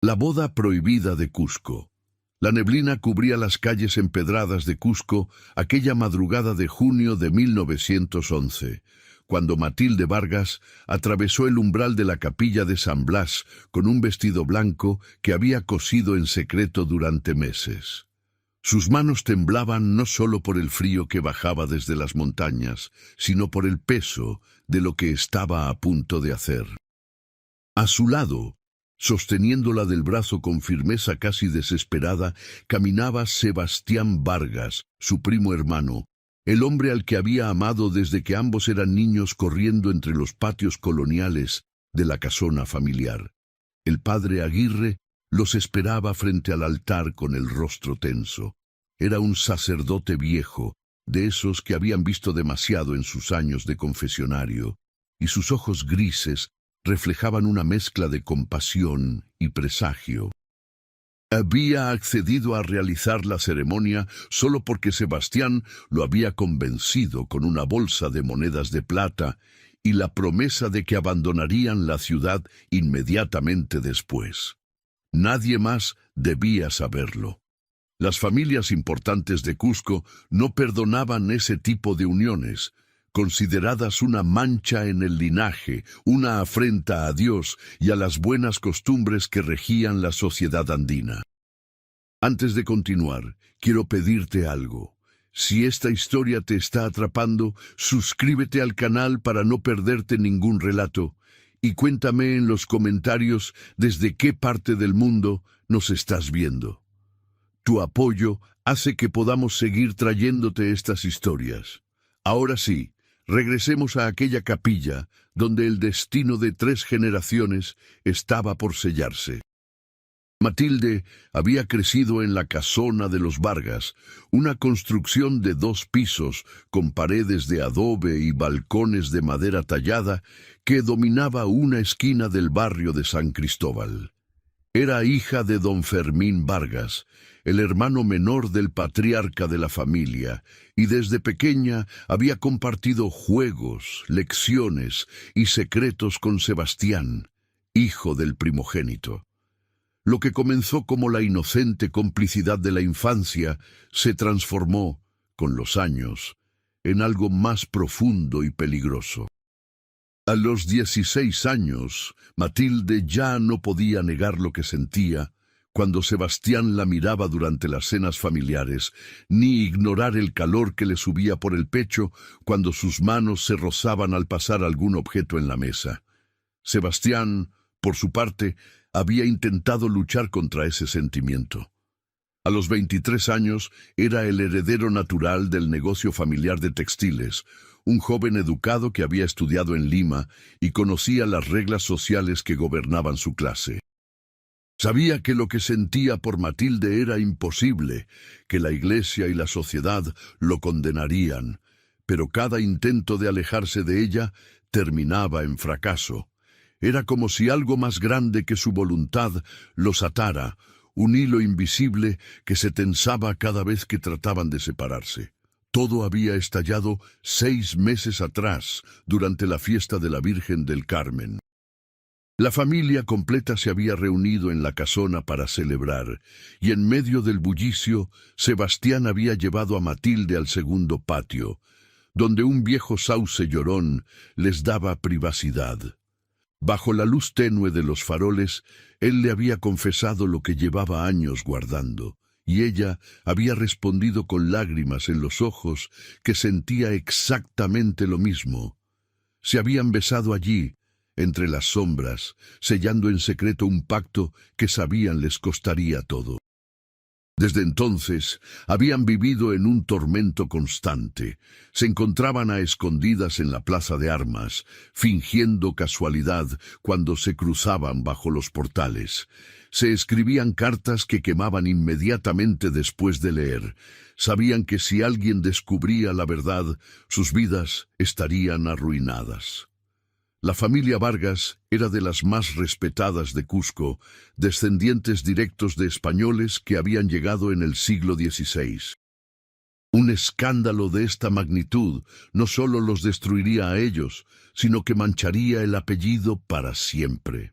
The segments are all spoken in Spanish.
La boda prohibida de Cusco. La neblina cubría las calles empedradas de Cusco aquella madrugada de junio de 1911, cuando Matilde Vargas atravesó el umbral de la capilla de San Blas con un vestido blanco que había cosido en secreto durante meses. Sus manos temblaban no solo por el frío que bajaba desde las montañas, sino por el peso de lo que estaba a punto de hacer. A su lado, sosteniéndola del brazo con firmeza casi desesperada, caminaba Sebastián Vargas, su primo hermano, el hombre al que había amado desde que ambos eran niños corriendo entre los patios coloniales de la casona familiar. El padre Aguirre los esperaba frente al altar con el rostro tenso. Era un sacerdote viejo, de esos que habían visto demasiado en sus años de confesionario, y sus ojos grises reflejaban una mezcla de compasión y presagio. Había accedido a realizar la ceremonia solo porque Sebastián lo había convencido con una bolsa de monedas de plata y la promesa de que abandonarían la ciudad inmediatamente después. Nadie más debía saberlo. Las familias importantes de Cusco no perdonaban ese tipo de uniones, consideradas una mancha en el linaje, una afrenta a Dios y a las buenas costumbres que regían la sociedad andina. Antes de continuar, quiero pedirte algo. Si esta historia te está atrapando, suscríbete al canal para no perderte ningún relato, y cuéntame en los comentarios desde qué parte del mundo nos estás viendo. Tu apoyo hace que podamos seguir trayéndote estas historias. Ahora sí, regresemos a aquella capilla donde el destino de 3 generaciones estaba por sellarse. Matilde había crecido en la casona de los Vargas, una construcción de 2 pisos con paredes de adobe y balcones de madera tallada que dominaba una esquina del barrio de San Cristóbal. Era hija de don Fermín Vargas, el hermano menor del patriarca de la familia, y desde pequeña había compartido juegos, lecciones y secretos con Sebastián, hijo del primogénito. Lo que comenzó como la inocente complicidad de la infancia se transformó, con los años, en algo más profundo y peligroso. A los 16 años, Matilde ya no podía negar lo que sentía cuando Sebastián la miraba durante las cenas familiares, ni ignorar el calor que le subía por el pecho cuando sus manos se rozaban al pasar algún objeto en la mesa. Sebastián, por su parte, había intentado luchar contra ese sentimiento. A los 23 años era el heredero natural del negocio familiar de textiles, un joven educado que había estudiado en Lima y conocía las reglas sociales que gobernaban su clase. Sabía que lo que sentía por Matilde era imposible, que la iglesia y la sociedad lo condenarían, pero cada intento de alejarse de ella terminaba en fracaso. Era como si algo más grande que su voluntad los atara, un hilo invisible que se tensaba cada vez que trataban de separarse. Todo había estallado 6 meses atrás, durante la fiesta de la Virgen del Carmen. La familia completa se había reunido en la casona para celebrar, y en medio del bullicio, Sebastián había llevado a Matilde al segundo patio, donde un viejo sauce llorón les daba privacidad. Bajo la luz tenue de los faroles, él le había confesado lo que llevaba años guardando, y ella había respondido con lágrimas en los ojos que sentía exactamente lo mismo. Se habían besado allí, entre las sombras, sellando en secreto un pacto que sabían les costaría todo. Desde entonces habían vivido en un tormento constante. Se encontraban a escondidas en la plaza de armas, fingiendo casualidad cuando se cruzaban bajo los portales. Se escribían cartas que quemaban inmediatamente después de leer. Sabían que si alguien descubría la verdad, sus vidas estarían arruinadas. La familia Vargas era de las más respetadas de Cusco, descendientes directos de españoles que habían llegado en el siglo XVI. Un escándalo de esta magnitud no solo los destruiría a ellos, sino que mancharía el apellido para siempre.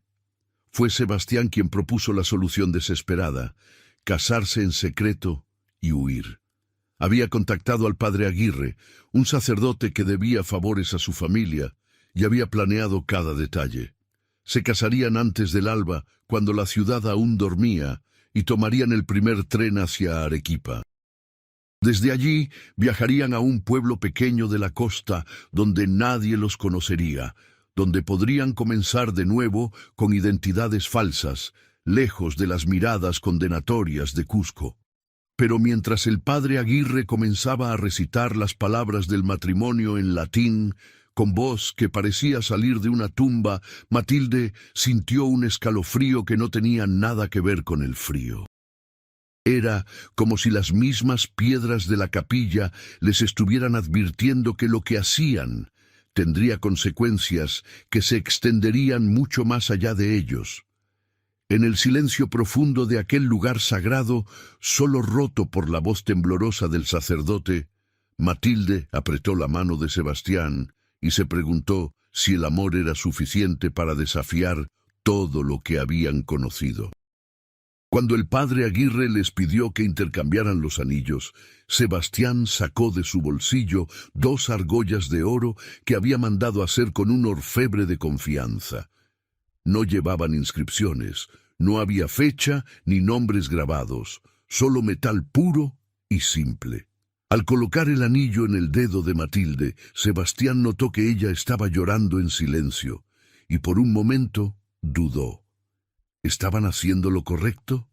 Fue Sebastián quien propuso la solución desesperada: casarse en secreto y huir. Había contactado al padre Aguirre, un sacerdote que debía favores a su familia, y había planeado cada detalle. Se casarían antes del alba, cuando la ciudad aún dormía, y tomarían el primer tren hacia Arequipa. Desde allí viajarían a un pueblo pequeño de la costa, donde nadie los conocería, donde podrían comenzar de nuevo con identidades falsas, lejos de las miradas condenatorias de Cusco. Pero mientras el padre Aguirre comenzaba a recitar las palabras del matrimonio en latín, con voz que parecía salir de una tumba, Matilde sintió un escalofrío que no tenía nada que ver con el frío. Era como si las mismas piedras de la capilla les estuvieran advirtiendo que lo que hacían tendría consecuencias que se extenderían mucho más allá de ellos. En el silencio profundo de aquel lugar sagrado, solo roto por la voz temblorosa del sacerdote, Matilde apretó la mano de Sebastián y se preguntó si el amor era suficiente para desafiar todo lo que habían conocido. Cuando el padre Aguirre les pidió que intercambiaran los anillos, Sebastián sacó de su bolsillo 2 argollas de oro que había mandado hacer con un orfebre de confianza. No llevaban inscripciones, no había fecha ni nombres grabados, solo metal puro y simple. Al colocar el anillo en el dedo de Matilde, Sebastián notó que ella estaba llorando en silencio, y por un momento dudó. ¿Estaban haciendo lo correcto?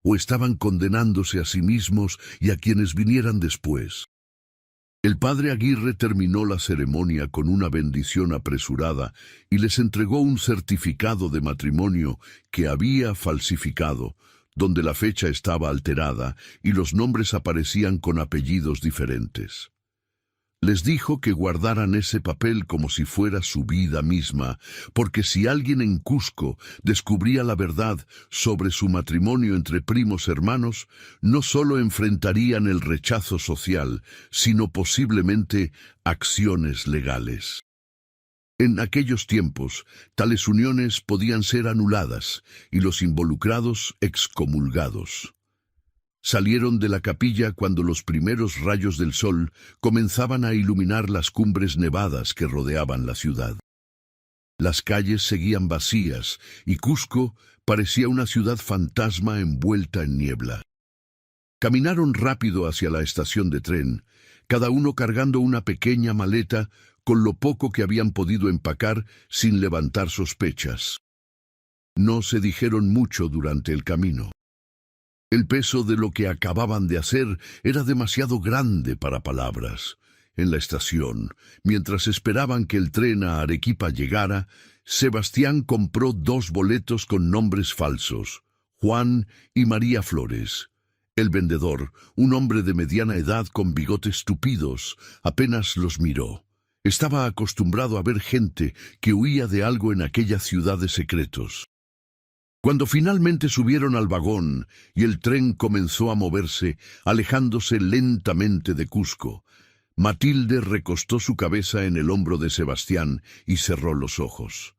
¿O estaban condenándose a sí mismos y a quienes vinieran después? El padre Aguirre terminó la ceremonia con una bendición apresurada y les entregó un certificado de matrimonio que había falsificado, donde la fecha estaba alterada y los nombres aparecían con apellidos diferentes. Les dijo que guardaran ese papel como si fuera su vida misma, porque si alguien en Cusco descubría la verdad sobre su matrimonio entre primos hermanos, no solo enfrentarían el rechazo social, sino posiblemente acciones legales. En aquellos tiempos, tales uniones podían ser anuladas y los involucrados excomulgados. Salieron de la capilla cuando los primeros rayos del sol comenzaban a iluminar las cumbres nevadas que rodeaban la ciudad. Las calles seguían vacías y Cusco parecía una ciudad fantasma envuelta en niebla. Caminaron rápido hacia la estación de tren, cada uno cargando una pequeña maleta con lo poco que habían podido empacar sin levantar sospechas. No se dijeron mucho durante el camino. El peso de lo que acababan de hacer era demasiado grande para palabras. En la estación, mientras esperaban que el tren a Arequipa llegara, Sebastián compró 2 boletos con nombres falsos, Juan y María Flores. El vendedor, un hombre de mediana edad con bigotes tupidos, apenas los miró. Estaba acostumbrado a ver gente que huía de algo en aquella ciudad de secretos. Cuando finalmente subieron al vagón y el tren comenzó a moverse, alejándose lentamente de Cusco, Matilde recostó su cabeza en el hombro de Sebastián y cerró los ojos.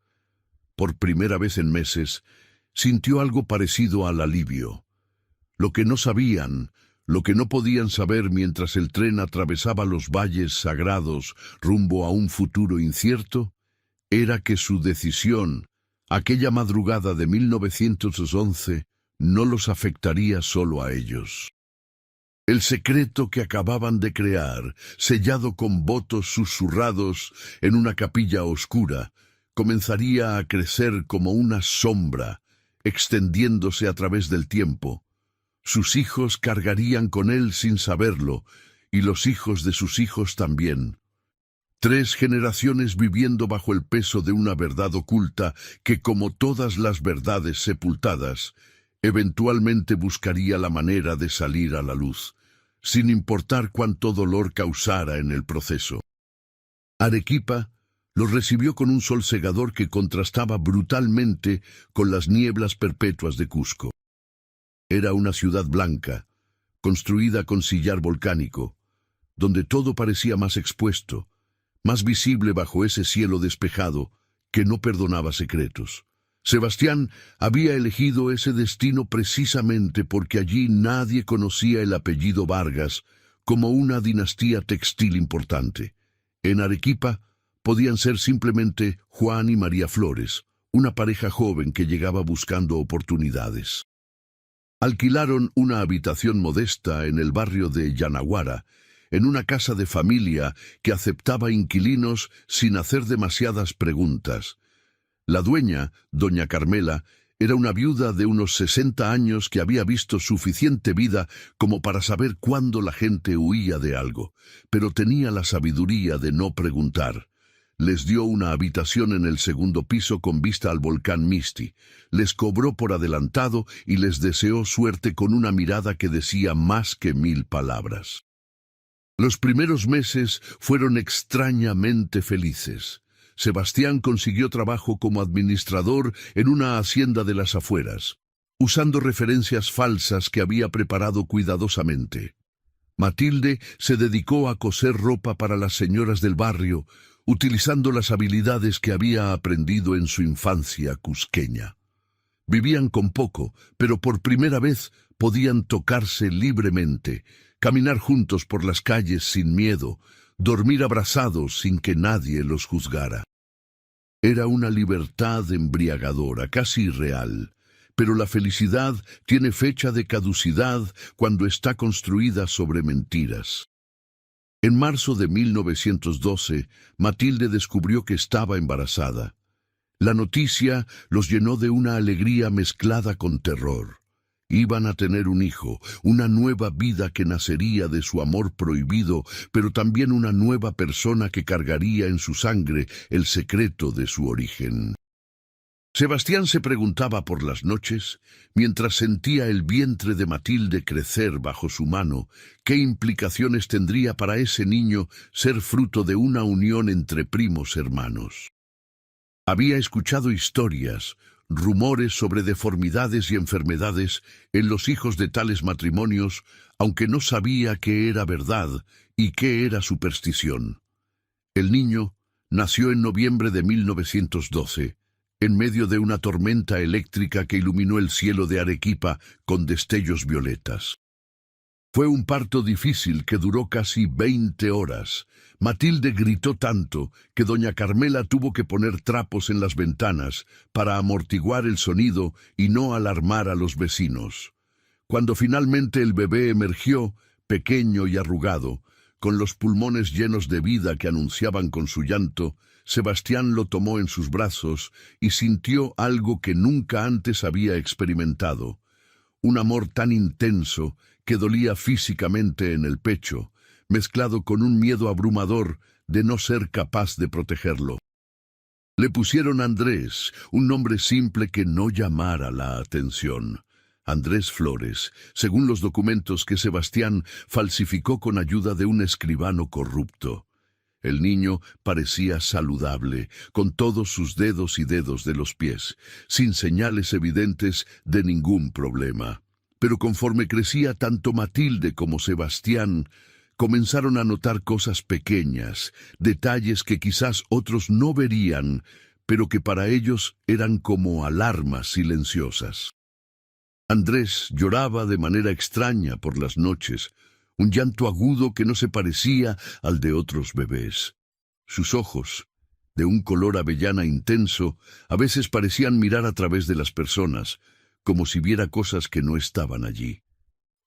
Por primera vez en meses, sintió algo parecido al alivio. Lo que no sabían, lo que no podían saber mientras el tren atravesaba los valles sagrados rumbo a un futuro incierto, era que su decisión, aquella madrugada de 1911, no los afectaría solo a ellos. El secreto que acababan de crear, sellado con votos susurrados en una capilla oscura, comenzaría a crecer como una sombra, extendiéndose a través del tiempo. Sus hijos cargarían con él sin saberlo, y los hijos de sus hijos también. 3 generaciones viviendo bajo el peso de una verdad oculta que, como todas las verdades sepultadas, eventualmente buscaría la manera de salir a la luz, sin importar cuánto dolor causara en el proceso. Arequipa los recibió con un sol cegador que contrastaba brutalmente con las nieblas perpetuas de Cusco. Era una ciudad blanca, construida con sillar volcánico, donde todo parecía más expuesto, más visible bajo ese cielo despejado que no perdonaba secretos. Sebastián había elegido ese destino precisamente porque allí nadie conocía el apellido Vargas como una dinastía textil importante. En Arequipa podían ser simplemente Juan y María Flores, una pareja joven que llegaba buscando oportunidades. Alquilaron una habitación modesta en el barrio de Yanaguara, en una casa de familia que aceptaba inquilinos sin hacer demasiadas preguntas. La dueña, doña Carmela, era una viuda de unos 60 años que había visto suficiente vida como para saber cuándo la gente huía de algo, pero tenía la sabiduría de no preguntar. Les dio una habitación en el segundo piso con vista al volcán Misti, les cobró por adelantado y les deseó suerte con una mirada que decía más que 1000 palabras. Los primeros meses fueron extrañamente felices. Sebastián consiguió trabajo como administrador en una hacienda de las afueras, usando referencias falsas que había preparado cuidadosamente. Matilde se dedicó a coser ropa para las señoras del barrio, utilizando las habilidades que había aprendido en su infancia cusqueña. Vivían con poco, pero por primera vez podían tocarse libremente, caminar juntos por las calles sin miedo, dormir abrazados sin que nadie los juzgara. Era una libertad embriagadora, casi irreal, pero la felicidad tiene fecha de caducidad cuando está construida sobre mentiras. En marzo de 1912, Matilde descubrió que estaba embarazada. La noticia los llenó de una alegría mezclada con terror. Iban a tener un hijo, una nueva vida que nacería de su amor prohibido, pero también una nueva persona que cargaría en su sangre el secreto de su origen. Sebastián se preguntaba por las noches, mientras sentía el vientre de Matilde crecer bajo su mano, qué implicaciones tendría para ese niño ser fruto de una unión entre primos hermanos. Había escuchado historias, rumores sobre deformidades y enfermedades en los hijos de tales matrimonios, aunque no sabía qué era verdad y qué era superstición. El niño nació en noviembre de 1912, en medio de una tormenta eléctrica que iluminó el cielo de Arequipa con destellos violetas. Fue un parto difícil que duró casi 20 horas. Matilde gritó tanto que doña Carmela tuvo que poner trapos en las ventanas para amortiguar el sonido y no alarmar a los vecinos. Cuando finalmente el bebé emergió, pequeño y arrugado, con los pulmones llenos de vida que anunciaban con su llanto, Sebastián lo tomó en sus brazos y sintió algo que nunca antes había experimentado. Un amor tan intenso que dolía físicamente en el pecho, mezclado con un miedo abrumador de no ser capaz de protegerlo. Le pusieron Andrés, un nombre simple que no llamara la atención. Andrés Flores, según los documentos que Sebastián falsificó con ayuda de un escribano corrupto. El niño parecía saludable, con todos sus dedos y dedos de los pies, sin señales evidentes de ningún problema. Pero conforme crecía tanto Matilde como Sebastián, comenzaron a notar cosas pequeñas, detalles que quizás otros no verían, pero que para ellos eran como alarmas silenciosas. Andrés lloraba de manera extraña por las noches, un llanto agudo que no se parecía al de otros bebés. Sus ojos, de un color avellana intenso, a veces parecían mirar a través de las personas, como si viera cosas que no estaban allí.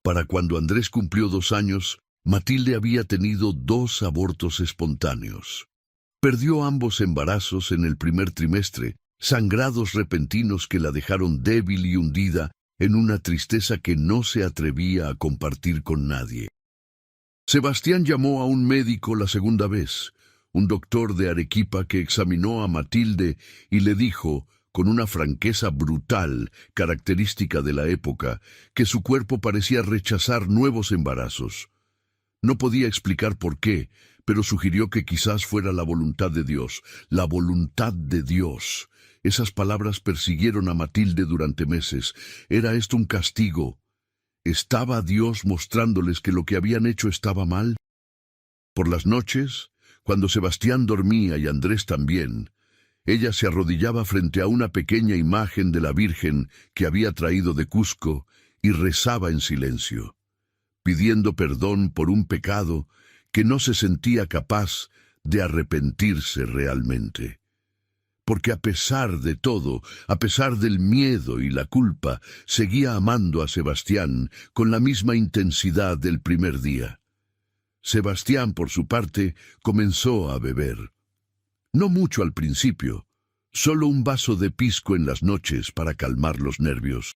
Para cuando Andrés cumplió 2 años, Matilde había tenido 2 abortos espontáneos. Perdió ambos embarazos en el primer trimestre, sangrados repentinos que la dejaron débil y hundida en una tristeza que no se atrevía a compartir con nadie. Sebastián llamó a un médico la segunda vez, un doctor de Arequipa que examinó a Matilde y le dijo, con una franqueza brutal, característica de la época, que su cuerpo parecía rechazar nuevos embarazos. No podía explicar por qué, pero sugirió que quizás fuera la voluntad de Dios. La voluntad de Dios. Esas palabras persiguieron a Matilde durante meses. ¿Era esto un castigo? ¿Estaba Dios mostrándoles que lo que habían hecho estaba mal? Por las noches, cuando Sebastián dormía y Andrés también, Ella se arrodillaba frente a una pequeña imagen de la Virgen que había traído de Cusco y rezaba en silencio, pidiendo perdón por un pecado que no se sentía capaz de arrepentirse realmente. Porque a pesar de todo, a pesar del miedo y la culpa, seguía amando a Sebastián con la misma intensidad del primer día. Sebastián, por su parte, comenzó a beber. No mucho al principio, solo un vaso de pisco en las noches para calmar los nervios.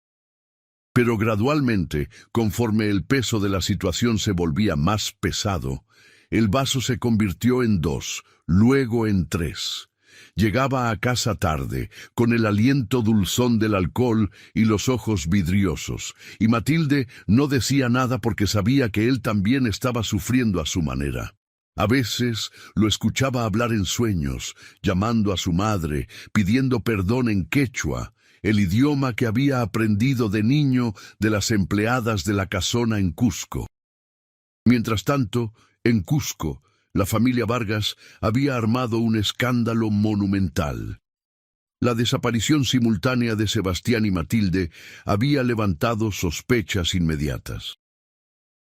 Pero gradualmente, conforme el peso de la situación se volvía más pesado, el vaso se convirtió en 2, luego en 3. Llegaba a casa tarde, con el aliento dulzón del alcohol y los ojos vidriosos, y Matilde no decía nada porque sabía que él también estaba sufriendo a su manera. A veces lo escuchaba hablar en sueños, llamando a su madre, pidiendo perdón en quechua, el idioma que había aprendido de niño de las empleadas de la casona en Cusco. Mientras tanto, en Cusco, la familia Vargas había armado un escándalo monumental. La desaparición simultánea de Sebastián y Matilde había levantado sospechas inmediatas.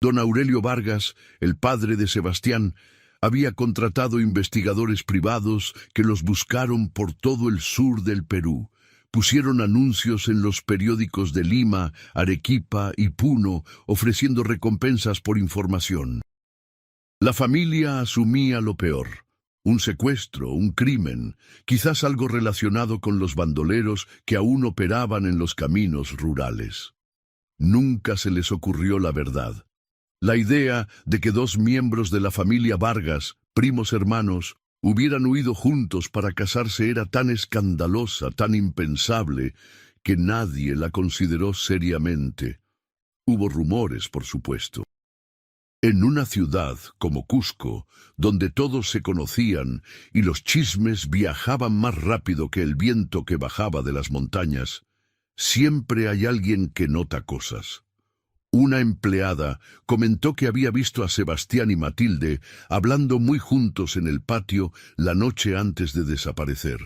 Don Aurelio Vargas, el padre de Sebastián, había contratado investigadores privados que los buscaron por todo el sur del Perú. Pusieron anuncios en los periódicos de Lima, Arequipa y Puno, ofreciendo recompensas por información. La familia asumía lo peor: un secuestro, un crimen, quizás algo relacionado con los bandoleros que aún operaban en los caminos rurales. Nunca se les ocurrió la verdad. La idea de que 2 miembros de la familia Vargas, primos hermanos, hubieran huido juntos para casarse era tan escandalosa, tan impensable, que nadie la consideró seriamente. Hubo rumores, por supuesto. En una ciudad como Cusco, donde todos se conocían y los chismes viajaban más rápido que el viento que bajaba de las montañas, siempre hay alguien que nota cosas. Una empleada comentó que había visto a Sebastián y Matilde hablando muy juntos en el patio la noche antes de desaparecer.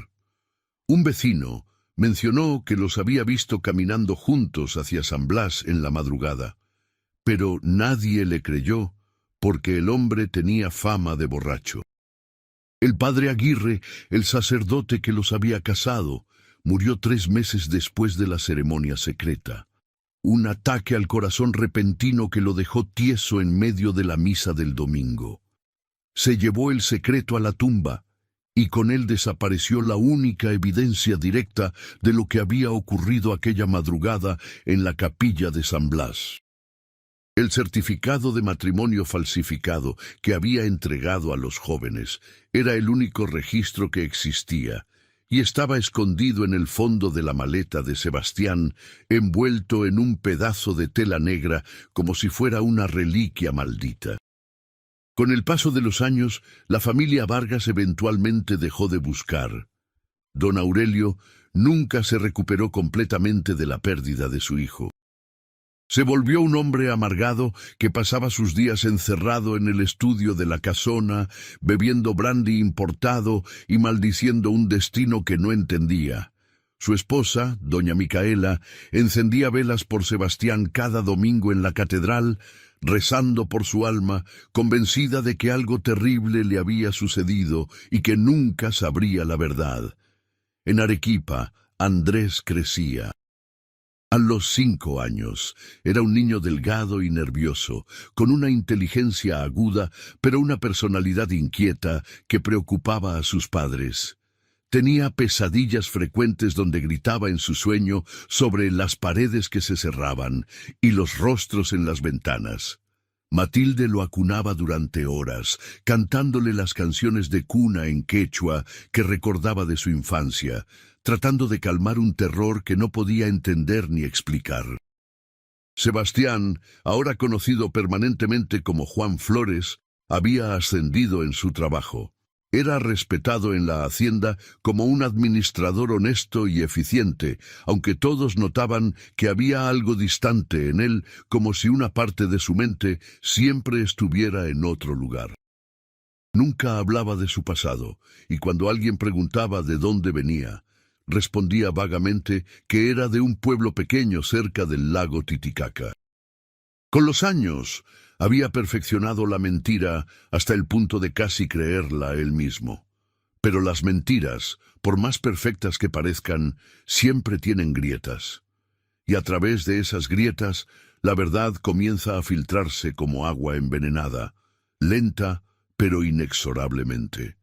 Un vecino mencionó que los había visto caminando juntos hacia San Blas en la madrugada. Pero nadie le creyó, porque el hombre tenía fama de borracho. El padre Aguirre, el sacerdote que los había casado, murió 3 meses después de la ceremonia secreta. Un ataque al corazón repentino que lo dejó tieso en medio de la misa del domingo. Se llevó el secreto a la tumba, y con él desapareció la única evidencia directa de lo que había ocurrido aquella madrugada en la capilla de San Blas. El certificado de matrimonio falsificado que había entregado a los jóvenes era el único registro que existía, y estaba escondido en el fondo de la maleta de Sebastián, envuelto en un pedazo de tela negra como si fuera una reliquia maldita. Con el paso de los años, la familia Vargas eventualmente dejó de buscar. Don Aurelio nunca se recuperó completamente de la pérdida de su hijo. Se volvió un hombre amargado que pasaba sus días encerrado en el estudio de la casona, bebiendo brandy importado y maldiciendo un destino que no entendía. Su esposa, doña Micaela, encendía velas por Sebastián cada domingo en la catedral, rezando por su alma, convencida de que algo terrible le había sucedido y que nunca sabría la verdad. En Arequipa, Andrés crecía. A los 5 años, era un niño delgado y nervioso, con una inteligencia aguda, pero una personalidad inquieta que preocupaba a sus padres. Tenía pesadillas frecuentes donde gritaba en su sueño sobre las paredes que se cerraban y los rostros en las ventanas. Matilde lo acunaba durante horas, cantándole las canciones de cuna en quechua que recordaba de su infancia, tratando de calmar un terror que no podía entender ni explicar. Sebastián, ahora conocido permanentemente como Juan Flores, había ascendido en su trabajo. Era respetado en la hacienda como un administrador honesto y eficiente, aunque todos notaban que había algo distante en él, como si una parte de su mente siempre estuviera en otro lugar. Nunca hablaba de su pasado, y cuando alguien preguntaba de dónde venía, respondía vagamente que era de un pueblo pequeño cerca del lago Titicaca. Con los años, había perfeccionado la mentira hasta el punto de casi creerla él mismo. Pero las mentiras, por más perfectas que parezcan, siempre tienen grietas. Y a través de esas grietas, la verdad comienza a filtrarse como agua envenenada, lenta pero inexorablemente.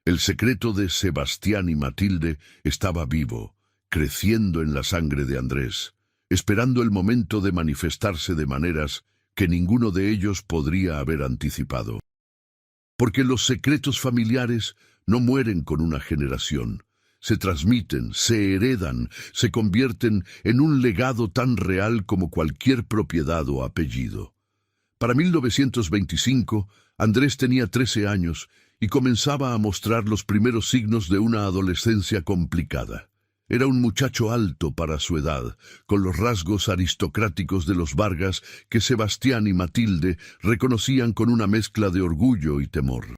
El secreto de Sebastián y Matilde estaba vivo, creciendo en la sangre de Andrés, esperando el momento de manifestarse de maneras que ninguno de ellos podría haber anticipado. Porque los secretos familiares no mueren con una generación, se transmiten, se heredan, se convierten en un legado tan real como cualquier propiedad o apellido. Para 1925, Andrés tenía 13 años y comenzaba a mostrar los primeros signos de una adolescencia complicada. Era un muchacho alto para su edad, con los rasgos aristocráticos de los Vargas que Sebastián y Matilde reconocían con una mezcla de orgullo y temor.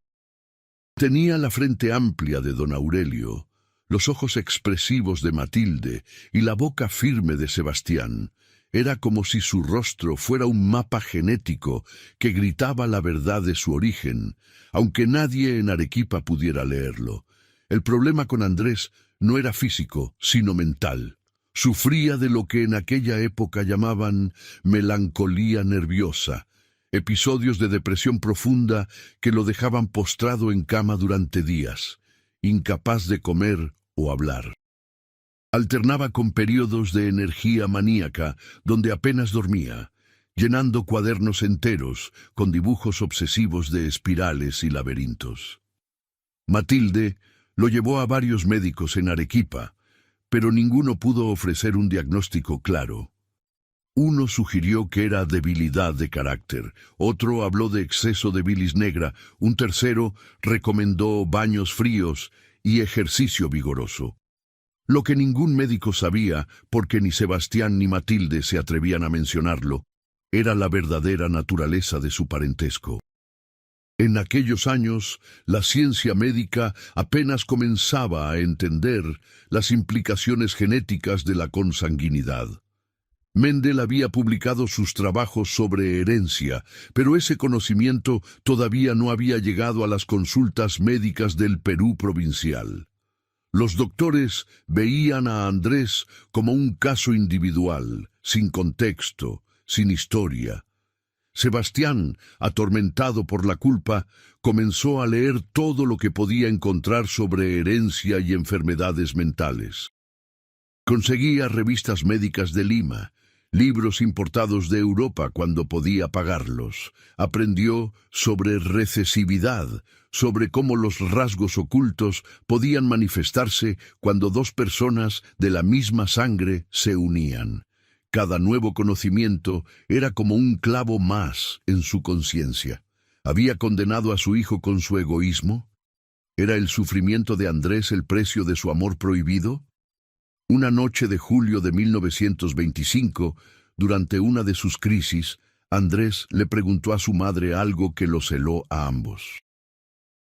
Tenía la frente amplia de don Aurelio, los ojos expresivos de Matilde y la boca firme de Sebastián. Era como si su rostro fuera un mapa genético que gritaba la verdad de su origen, aunque nadie en Arequipa pudiera leerlo. El problema con Andrés no era físico, sino mental. Sufría de lo que en aquella época llamaban melancolía nerviosa, episodios de depresión profunda que lo dejaban postrado en cama durante días, incapaz de comer o hablar. Alternaba con periodos de energía maníaca donde apenas dormía, llenando cuadernos enteros con dibujos obsesivos de espirales y laberintos. Matilde lo llevó a varios médicos en Arequipa, pero ninguno pudo ofrecer un diagnóstico claro. Uno sugirió que era debilidad de carácter, otro habló de exceso de bilis negra, un tercero recomendó baños fríos y ejercicio vigoroso. Lo que ningún médico sabía, porque ni Sebastián ni Matilde se atrevían a mencionarlo, era la verdadera naturaleza de su parentesco. En aquellos años, la ciencia médica apenas comenzaba a entender las implicaciones genéticas de la consanguinidad. Mendel había publicado sus trabajos sobre herencia, pero ese conocimiento todavía no había llegado a las consultas médicas del Perú provincial. Los doctores veían a Andrés como un caso individual, sin contexto, sin historia. Sebastián, atormentado por la culpa, comenzó a leer todo lo que podía encontrar sobre herencia y enfermedades mentales. Conseguía revistas médicas de Lima, libros importados de Europa cuando podía pagarlos. Aprendió sobre recesividad, sobre cómo los rasgos ocultos podían manifestarse cuando dos personas de la misma sangre se unían. Cada nuevo conocimiento era como un clavo más en su conciencia. ¿Había condenado a su hijo con su egoísmo? ¿Era el sufrimiento de Andrés el precio de su amor prohibido? Una noche de julio de 1925, durante una de sus crisis, Andrés le preguntó a su madre algo que los heló a ambos.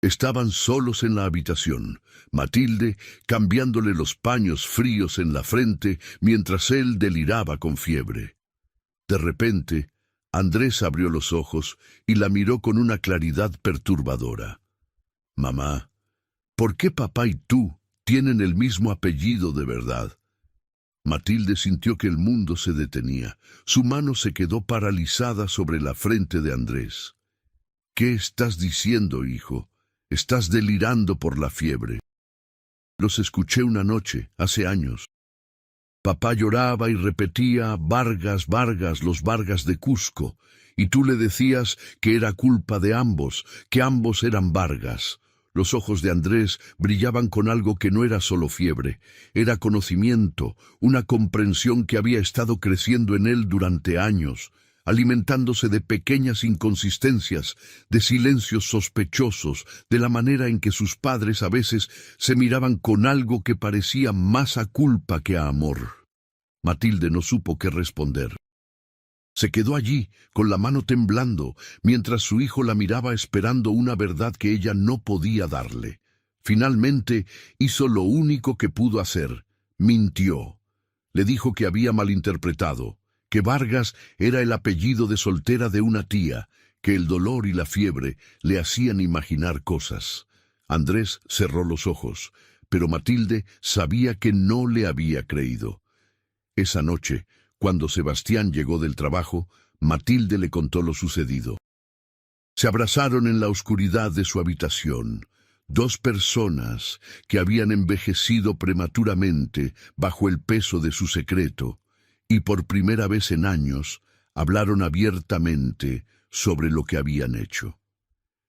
Estaban solos en la habitación, Matilde cambiándole los paños fríos en la frente mientras él deliraba con fiebre. De repente, Andrés abrió los ojos y la miró con una claridad perturbadora. «Mamá, ¿por qué papá y tú tienen el mismo apellido de verdad?» Matilde sintió que el mundo se detenía. Su mano se quedó paralizada sobre la frente de Andrés. «¿Qué estás diciendo, hijo? Estás delirando por la fiebre». «Los escuché una noche, hace años. Papá lloraba y repetía, Vargas, Vargas, los Vargas de Cusco, y tú le decías que era culpa de ambos, que ambos eran Vargas». Los ojos de Andrés brillaban con algo que no era solo fiebre, era conocimiento, una comprensión que había estado creciendo en él durante años, alimentándose de pequeñas inconsistencias, de silencios sospechosos, de la manera en que sus padres a veces se miraban con algo que parecía más a culpa que a amor. Matilde no supo qué responder. Se quedó allí, con la mano temblando, mientras su hijo la miraba esperando una verdad que ella no podía darle. Finalmente, hizo lo único que pudo hacer. Mintió. Le dijo que había malinterpretado, que Vargas era el apellido de soltera de una tía, que el dolor y la fiebre le hacían imaginar cosas. Andrés cerró los ojos, pero Matilde sabía que no le había creído. Esa noche, cuando Sebastián llegó del trabajo, Matilde le contó lo sucedido. Se abrazaron en la oscuridad de su habitación, dos personas que habían envejecido prematuramente bajo el peso de su secreto, y por primera vez en años hablaron abiertamente sobre lo que habían hecho.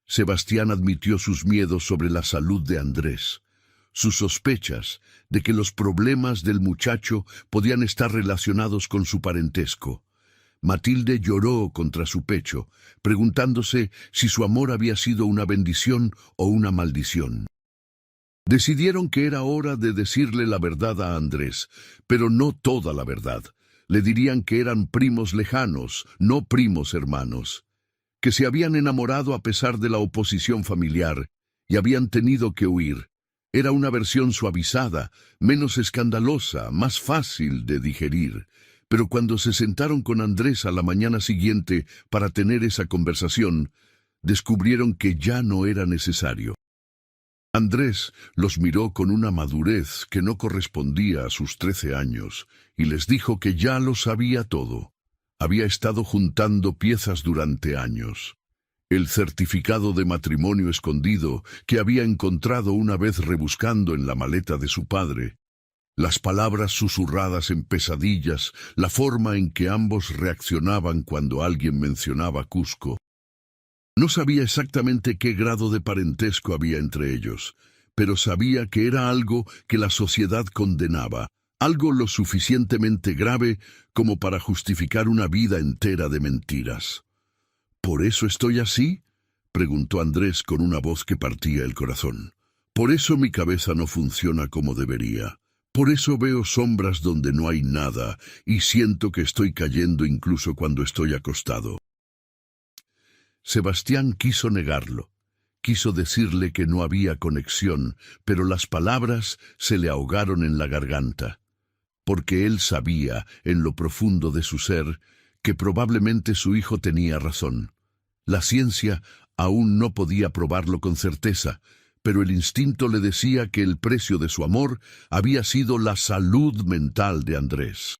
Sebastián admitió sus miedos sobre la salud de Andrés, sus sospechas de que los problemas del muchacho podían estar relacionados con su parentesco. Matilde lloró contra su pecho, preguntándose si su amor había sido una bendición o una maldición. Decidieron que era hora de decirle la verdad a Andrés, pero no toda la verdad. Le dirían que eran primos lejanos, no primos hermanos, que se habían enamorado a pesar de la oposición familiar y habían tenido que huir. Era una versión suavizada, menos escandalosa, más fácil de digerir. Pero cuando se sentaron con Andrés a la mañana siguiente para tener esa conversación, descubrieron que ya no era necesario. Andrés los miró con una madurez que no correspondía a sus 13 años y les dijo que ya lo sabía todo. Había estado juntando piezas durante años. El certificado de matrimonio escondido que había encontrado una vez rebuscando en la maleta de su padre, las palabras susurradas en pesadillas, la forma en que ambos reaccionaban cuando alguien mencionaba Cusco. No sabía exactamente qué grado de parentesco había entre ellos, pero sabía que era algo que la sociedad condenaba, algo lo suficientemente grave como para justificar una vida entera de mentiras. ¿Por eso estoy así?, preguntó Andrés con una voz que partía el corazón. Por eso mi cabeza no funciona como debería. Por eso veo sombras donde no hay nada y siento que estoy cayendo incluso cuando estoy acostado. Sebastián quiso negarlo. Quiso decirle que no había conexión, pero las palabras se le ahogaron en la garganta, porque él sabía, en lo profundo de su ser, que probablemente su hijo tenía razón. La ciencia aún no podía probarlo con certeza, pero el instinto le decía que el precio de su amor había sido la salud mental de Andrés.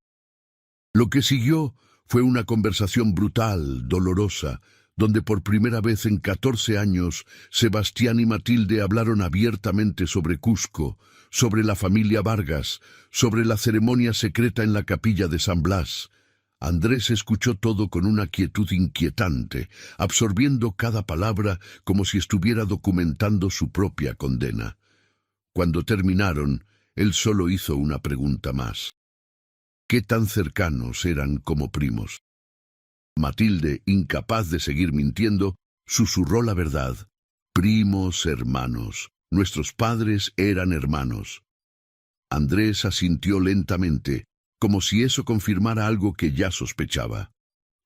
Lo que siguió fue una conversación brutal, dolorosa, donde por primera vez en 14 años Sebastián y Matilde hablaron abiertamente sobre Cusco, sobre la familia Vargas, sobre la ceremonia secreta en la capilla de San Blas. Andrés escuchó todo con una quietud inquietante, absorbiendo cada palabra como si estuviera documentando su propia condena. Cuando terminaron, él solo hizo una pregunta más. ¿Qué tan cercanos eran como primos? Matilde, incapaz de seguir mintiendo, susurró la verdad. Primos hermanos. Nuestros padres eran hermanos. Andrés asintió lentamente, como si eso confirmara algo que ya sospechaba.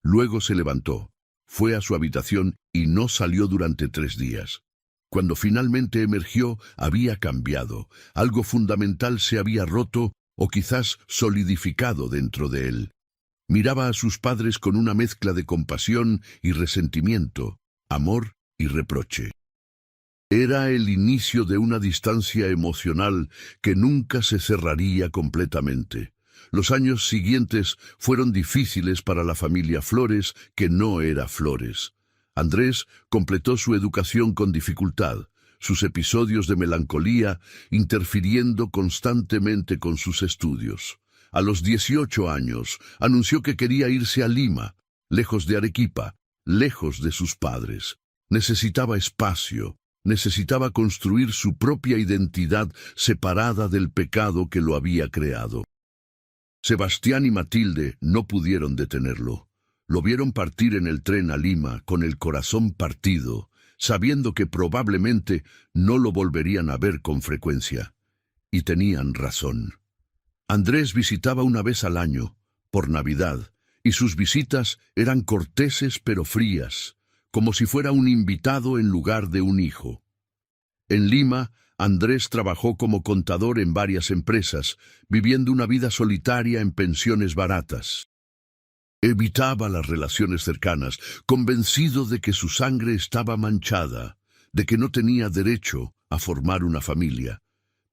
Luego se levantó, fue a su habitación y no salió durante 3 días. Cuando finalmente emergió, había cambiado. Algo fundamental se había roto o quizás solidificado dentro de él. Miraba a sus padres con una mezcla de compasión y resentimiento, amor y reproche. Era el inicio de una distancia emocional que nunca se cerraría completamente. Los años siguientes fueron difíciles para la familia Flores, que no era Flores. Andrés completó su educación con dificultad, sus episodios de melancolía interfiriendo constantemente con sus estudios. A los 18 años, anunció que quería irse a Lima, lejos de Arequipa, lejos de sus padres. Necesitaba espacio, necesitaba construir su propia identidad separada del pecado que lo había creado. Sebastián y Matilde no pudieron detenerlo. Lo vieron partir en el tren a Lima con el corazón partido, sabiendo que probablemente no lo volverían a ver con frecuencia. Y tenían razón. Andrés visitaba una vez al año, por Navidad, y sus visitas eran corteses pero frías, como si fuera un invitado en lugar de un hijo. En Lima, Andrés trabajó como contador en varias empresas, viviendo una vida solitaria en pensiones baratas. Evitaba las relaciones cercanas, convencido de que su sangre estaba manchada, de que no tenía derecho a formar una familia.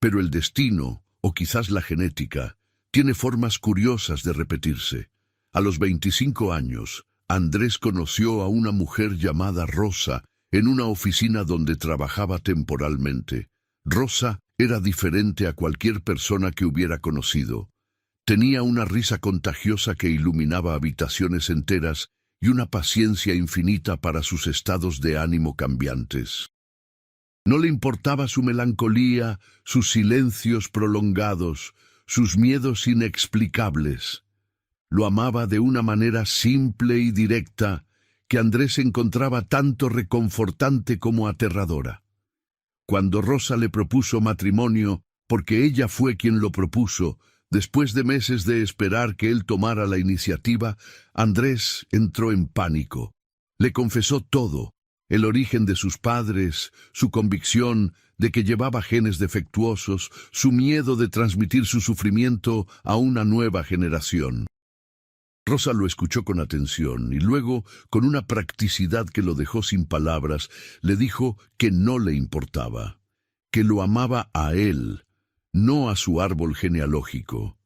Pero el destino, o quizás la genética, tiene formas curiosas de repetirse. A los 25 años, Andrés conoció a una mujer llamada Rosa en una oficina donde trabajaba temporalmente. Rosa era diferente a cualquier persona que hubiera conocido. Tenía una risa contagiosa que iluminaba habitaciones enteras y una paciencia infinita para sus estados de ánimo cambiantes. No le importaba su melancolía, sus silencios prolongados, sus miedos inexplicables. Lo amaba de una manera simple y directa que Andrés encontraba tanto reconfortante como aterradora. Cuando Rosa le propuso matrimonio, porque ella fue quien lo propuso, después de meses de esperar que él tomara la iniciativa, Andrés entró en pánico. Le confesó todo: el origen de sus padres, su convicción de que llevaba genes defectuosos, su miedo de transmitir su sufrimiento a una nueva generación. Rosa lo escuchó con atención y luego, con una practicidad que lo dejó sin palabras, le dijo que no le importaba, que lo amaba a él, no a su árbol genealógico,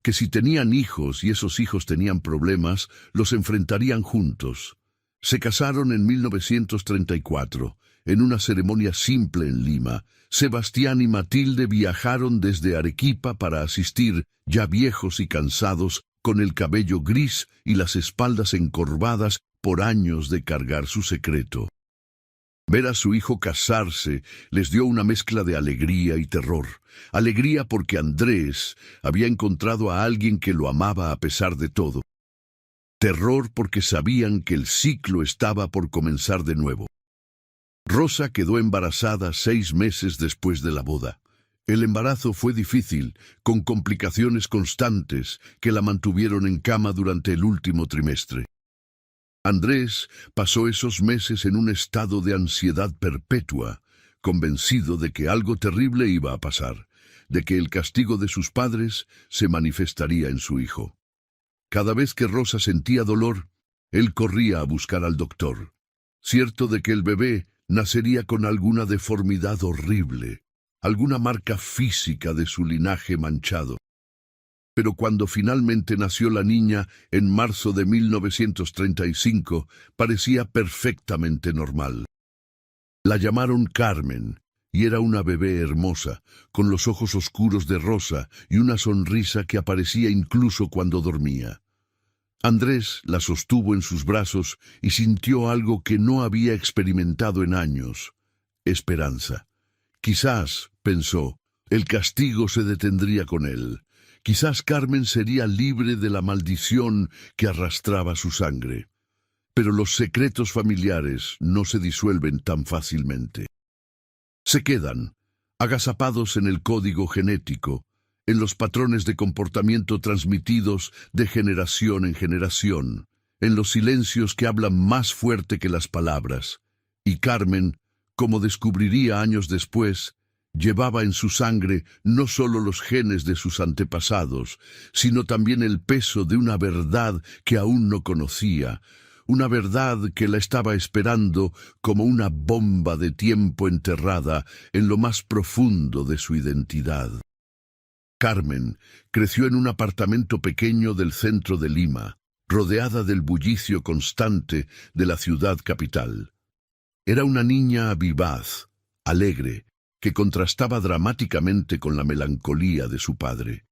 que si tenían hijos y esos hijos tenían problemas, los enfrentarían juntos. Se casaron en 1934, en una ceremonia simple en Lima. Sebastián y Matilde viajaron desde Arequipa para asistir, ya viejos y cansados, con el cabello gris y las espaldas encorvadas por años de cargar su secreto. Ver a su hijo casarse les dio una mezcla de alegría y terror. Alegría porque Andrés había encontrado a alguien que lo amaba a pesar de todo. Terror porque sabían que el ciclo estaba por comenzar de nuevo. Rosa quedó embarazada 6 meses después de la boda. El embarazo fue difícil, con complicaciones constantes que la mantuvieron en cama durante el último trimestre. Andrés pasó esos meses en un estado de ansiedad perpetua, convencido de que algo terrible iba a pasar, de que el castigo de sus padres se manifestaría en su hijo. Cada vez que Rosa sentía dolor, él corría a buscar al doctor, cierto de que el bebé nacería con alguna deformidad horrible, alguna marca física de su linaje manchado. Pero cuando finalmente nació la niña, en marzo de 1935, parecía perfectamente normal. La llamaron Carmen, y era una bebé hermosa, con los ojos oscuros de Rosa y una sonrisa que aparecía incluso cuando dormía. Andrés la sostuvo en sus brazos y sintió algo que no había experimentado en años: esperanza. Quizás, pensó, el castigo se detendría con él. Quizás Carmen sería libre de la maldición que arrastraba su sangre. Pero los secretos familiares no se disuelven tan fácilmente. Se quedan, agazapados en el código genético, en los patrones de comportamiento transmitidos de generación en generación, en los silencios que hablan más fuerte que las palabras. Y Carmen, como descubriría años después, llevaba en su sangre no solo los genes de sus antepasados, sino también el peso de una verdad que aún no conocía, una verdad que la estaba esperando como una bomba de tiempo enterrada en lo más profundo de su identidad. Carmen creció en un apartamento pequeño del centro de Lima, rodeada del bullicio constante de la ciudad capital. Era una niña vivaz, alegre, que contrastaba dramáticamente con la melancolía de su padre.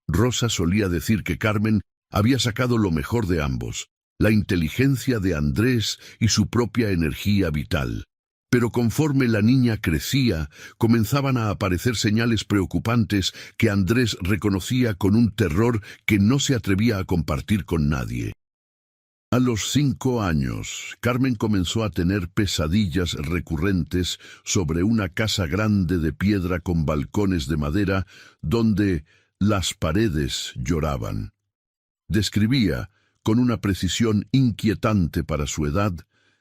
Rosa solía decir que Carmen había sacado lo mejor de ambos, la inteligencia de Andrés y su propia energía vital. Pero conforme la niña crecía, comenzaban a aparecer señales preocupantes que Andrés reconocía con un terror que no se atrevía a compartir con nadie. A los 5 años, Carmen comenzó a tener pesadillas recurrentes sobre una casa grande de piedra con balcones de madera donde las paredes lloraban. Describía con una precisión inquietante para su edad,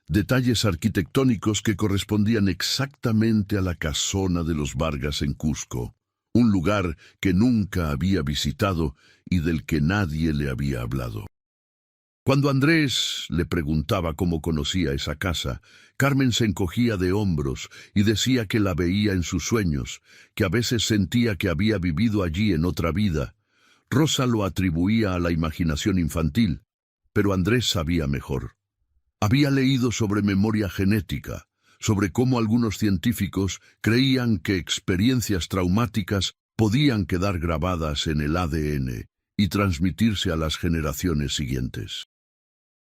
detalles arquitectónicos que correspondían exactamente a la casona de los Vargas en Cusco, un lugar que nunca había visitado y del que nadie le había hablado. Cuando Andrés le preguntaba cómo conocía esa casa, Carmen se encogía de hombros y decía que la veía en sus sueños, que a veces sentía que había vivido allí en otra vida. Rosa lo atribuía a la imaginación infantil, pero Andrés sabía mejor. Había leído sobre memoria genética, sobre cómo algunos científicos creían que experiencias traumáticas podían quedar grabadas en el ADN y transmitirse a las generaciones siguientes.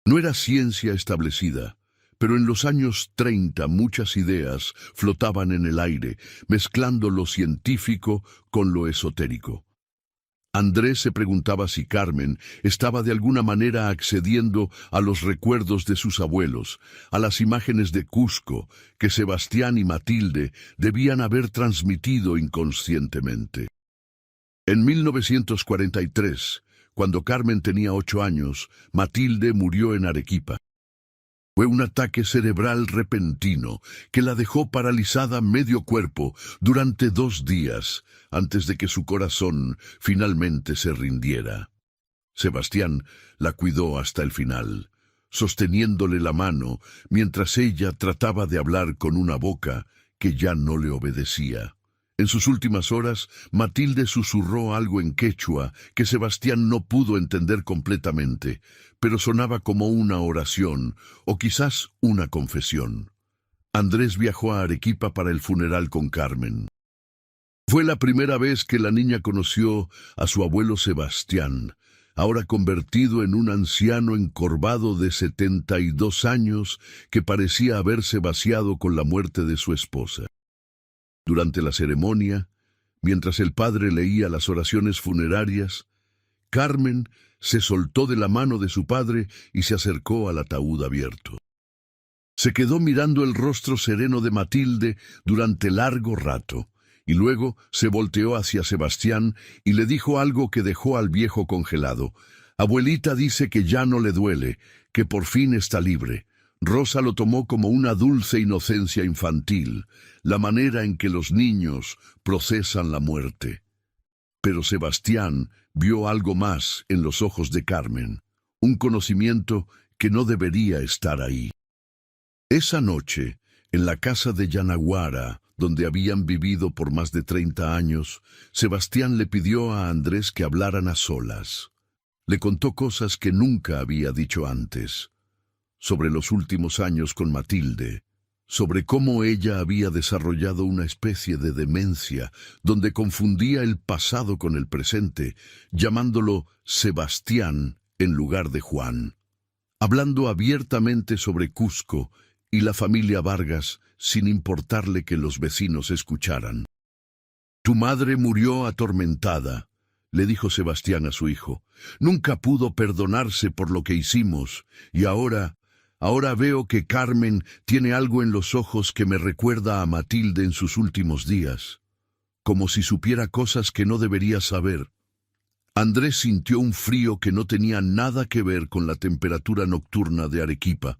No era ciencia establecida, pero en los años 30 muchas ideas flotaban en el aire, mezclando lo científico con lo esotérico. Andrés se preguntaba si Carmen estaba de alguna manera accediendo a los recuerdos de sus abuelos, a las imágenes de Cusco que Sebastián y Matilde debían haber transmitido inconscientemente. En 1943, cuando Carmen tenía 8 años, Matilde murió en Arequipa. Fue un ataque cerebral repentino que la dejó paralizada medio cuerpo durante 2 días antes de que su corazón finalmente se rindiera. Sebastián la cuidó hasta el final, sosteniéndole la mano mientras ella trataba de hablar con una boca que ya no le obedecía. En sus últimas horas, Matilde susurró algo en quechua que Sebastián no pudo entender completamente, pero sonaba como una oración, o quizás una confesión. Andrés viajó a Arequipa para el funeral con Carmen. Fue la primera vez que la niña conoció a su abuelo Sebastián, ahora convertido en un anciano encorvado de 72 años que parecía haberse vaciado con la muerte de su esposa. Durante la ceremonia, mientras el padre leía las oraciones funerarias, Carmen se soltó de la mano de su padre y se acercó al ataúd abierto. Se quedó mirando el rostro sereno de Matilde durante largo rato, y luego se volteó hacia Sebastián y le dijo algo que dejó al viejo congelado. Abuelita dice que ya no le duele, que por fin está libre. Rosa lo tomó como una dulce inocencia infantil, la manera en que los niños procesan la muerte. Pero Sebastián vio algo más en los ojos de Carmen, un conocimiento que no debería estar ahí. Esa noche, en la casa de Yanaguara, donde habían vivido por más de 30 años, Sebastián le pidió a Andrés que hablaran a solas. Le contó cosas que nunca había dicho antes, sobre los últimos años con Matilde, sobre cómo ella había desarrollado una especie de demencia donde confundía el pasado con el presente, llamándolo Sebastián en lugar de Juan, hablando abiertamente sobre Cusco y la familia Vargas sin importarle que los vecinos escucharan. «Tu madre murió atormentada», le dijo Sebastián a su hijo. «Nunca pudo perdonarse por lo que hicimos, y ahora veo que Carmen tiene algo en los ojos que me recuerda a Matilde en sus últimos días, como si supiera cosas que no debería saber». Andrés sintió un frío que no tenía nada que ver con la temperatura nocturna de Arequipa.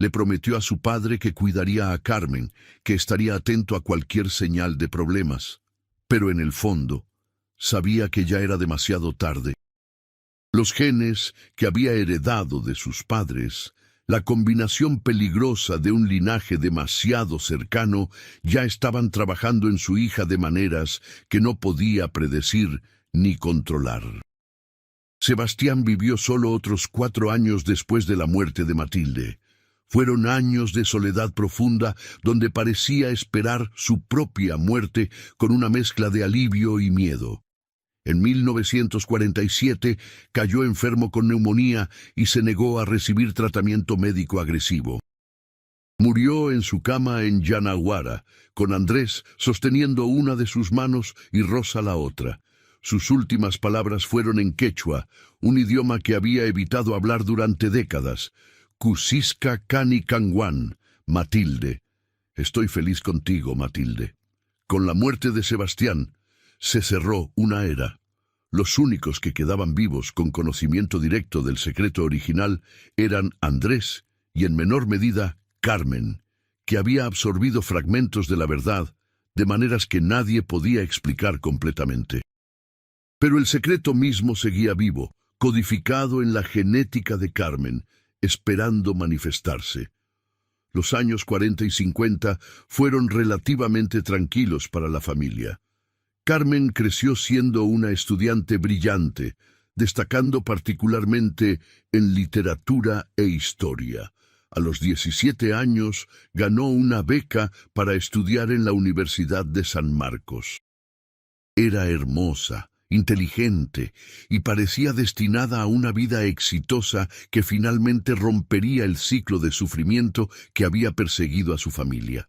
Le prometió a su padre que cuidaría a Carmen, que estaría atento a cualquier señal de problemas. Pero en el fondo, sabía que ya era demasiado tarde. Los genes que había heredado de sus padres, la combinación peligrosa de un linaje demasiado cercano, ya estaban trabajando en su hija de maneras que no podía predecir ni controlar. Sebastián vivió solo otros 4 años después de la muerte de Matilde. Fueron años de soledad profunda donde parecía esperar su propia muerte con una mezcla de alivio y miedo. En 1947 cayó enfermo con neumonía y se negó a recibir tratamiento médico agresivo. Murió en su cama en Yanaguara, con Andrés sosteniendo una de sus manos y Rosa la otra. Sus últimas palabras fueron en quechua, un idioma que había evitado hablar durante décadas. Cusisca cani canguán, Matilde. Estoy feliz contigo, Matilde. Con la muerte de Sebastián, se cerró una era. Los únicos que quedaban vivos con conocimiento directo del secreto original eran Andrés y, en menor medida, Carmen, que había absorbido fragmentos de la verdad de maneras que nadie podía explicar completamente. Pero el secreto mismo seguía vivo, codificado en la genética de Carmen, esperando manifestarse. Los años 40 y 50 fueron relativamente tranquilos para la familia. Carmen creció siendo una estudiante brillante, destacando particularmente en literatura e historia. A los 17 años ganó una beca para estudiar en la Universidad de San Marcos. Era hermosa, inteligente y parecía destinada a una vida exitosa que finalmente rompería el ciclo de sufrimiento que había perseguido a su familia.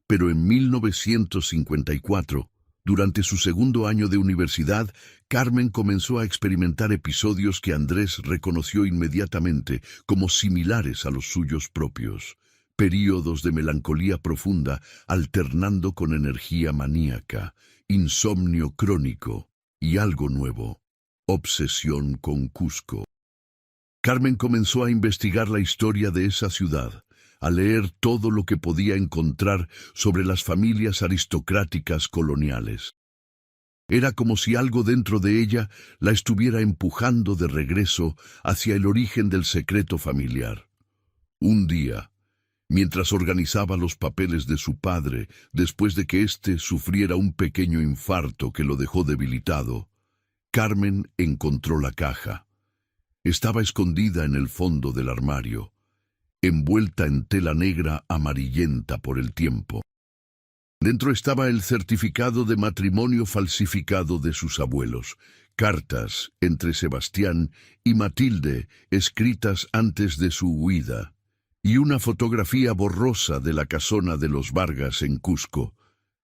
Pero en 1954, durante su segundo año de universidad, Carmen comenzó a experimentar episodios que Andrés reconoció inmediatamente como similares a los suyos propios. Períodos de melancolía profunda alternando con energía maníaca, insomnio crónico y algo nuevo: obsesión con Cusco. Carmen comenzó a investigar la historia de esa ciudad, a leer todo lo que podía encontrar sobre las familias aristocráticas coloniales. Era como si algo dentro de ella la estuviera empujando de regreso hacia el origen del secreto familiar. Un día, mientras organizaba los papeles de su padre después de que éste sufriera un pequeño infarto que lo dejó debilitado, Carmen encontró la caja. Estaba escondida en el fondo del armario, envuelta en tela negra amarillenta por el tiempo. Dentro estaba el certificado de matrimonio falsificado de sus abuelos, cartas entre Sebastián y Matilde escritas antes de su huida, y una fotografía borrosa de la casona de los Vargas en Cusco,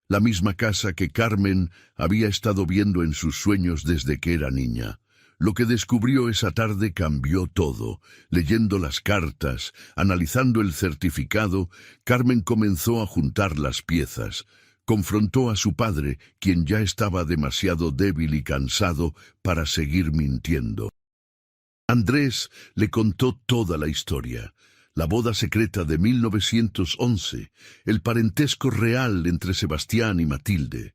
la misma casa que Carmen había estado viendo en sus sueños desde que era niña. Lo que descubrió esa tarde cambió todo. Leyendo las cartas, analizando el certificado, Carmen comenzó a juntar las piezas. Confrontó a su padre, quien ya estaba demasiado débil y cansado para seguir mintiendo. Andrés le contó toda la historia: la boda secreta de 1911, el parentesco real entre Sebastián y Matilde,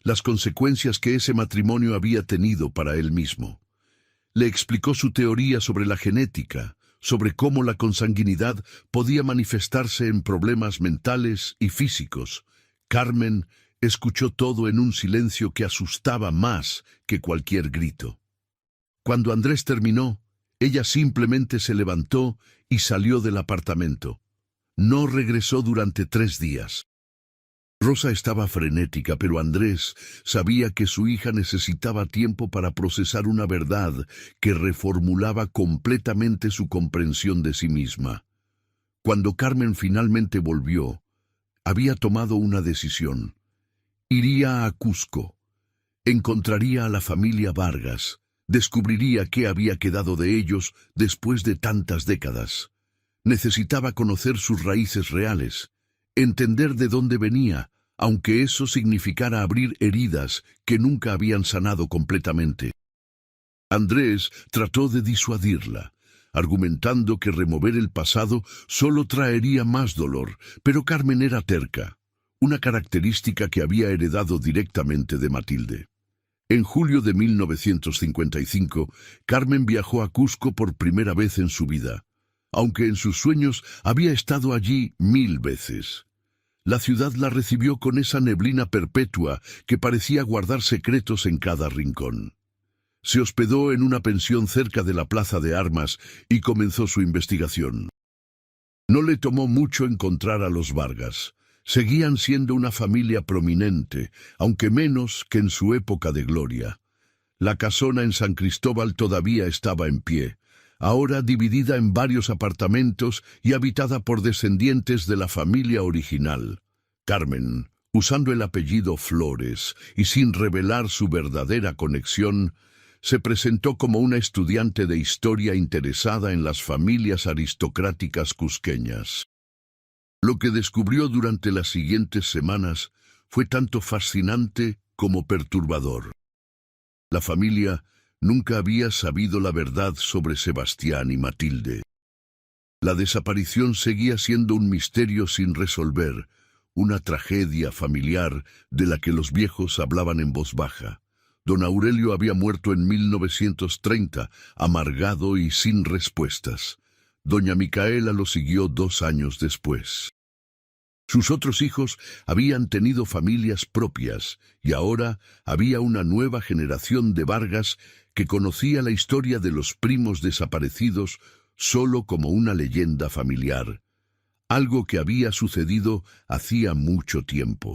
las consecuencias que ese matrimonio había tenido para él mismo. Le explicó su teoría sobre la genética, sobre cómo la consanguinidad podía manifestarse en problemas mentales y físicos. Carmen escuchó todo en un silencio que asustaba más que cualquier grito. Cuando Andrés terminó, ella simplemente se levantó y salió del apartamento. No regresó durante 3 días. Rosa estaba frenética, pero Andrés sabía que su hija necesitaba tiempo para procesar una verdad que reformulaba completamente su comprensión de sí misma. Cuando Carmen finalmente volvió, había tomado una decisión. Iría a Cusco. Encontraría a la familia Vargas. Descubriría qué había quedado de ellos después de tantas décadas. Necesitaba conocer sus raíces reales, entender de dónde venía, aunque eso significara abrir heridas que nunca habían sanado completamente. Andrés trató de disuadirla, argumentando que remover el pasado solo traería más dolor, pero Carmen era terca, una característica que había heredado directamente de Matilde. En julio de 1955, Carmen viajó a Cusco por primera vez en su vida, aunque en sus sueños había estado allí 1000 veces. La ciudad la recibió con esa neblina perpetua que parecía guardar secretos en cada rincón. Se hospedó en una pensión cerca de la plaza de armas y comenzó su investigación. No le tomó mucho encontrar a los Vargas. Seguían siendo una familia prominente, aunque menos que en su época de gloria. La casona en San Cristóbal todavía estaba en pie, ahora dividida en varios apartamentos y habitada por descendientes de la familia original. Carmen, usando el apellido Flores y sin revelar su verdadera conexión, se presentó como una estudiante de historia interesada en las familias aristocráticas cusqueñas. Lo que descubrió durante las siguientes semanas fue tanto fascinante como perturbador. La familia Nunca había sabido la verdad sobre Sebastián y Matilde. La desaparición seguía siendo un misterio sin resolver, una tragedia familiar de la que los viejos hablaban en voz baja. Don Aurelio había muerto en 1930, amargado y sin respuestas. Doña Micaela lo siguió 2 años después. Sus otros hijos habían tenido familias propias y ahora había una nueva generación de Vargas que conocía la historia de los primos desaparecidos solo como una leyenda familiar, algo que había sucedido hacía mucho tiempo.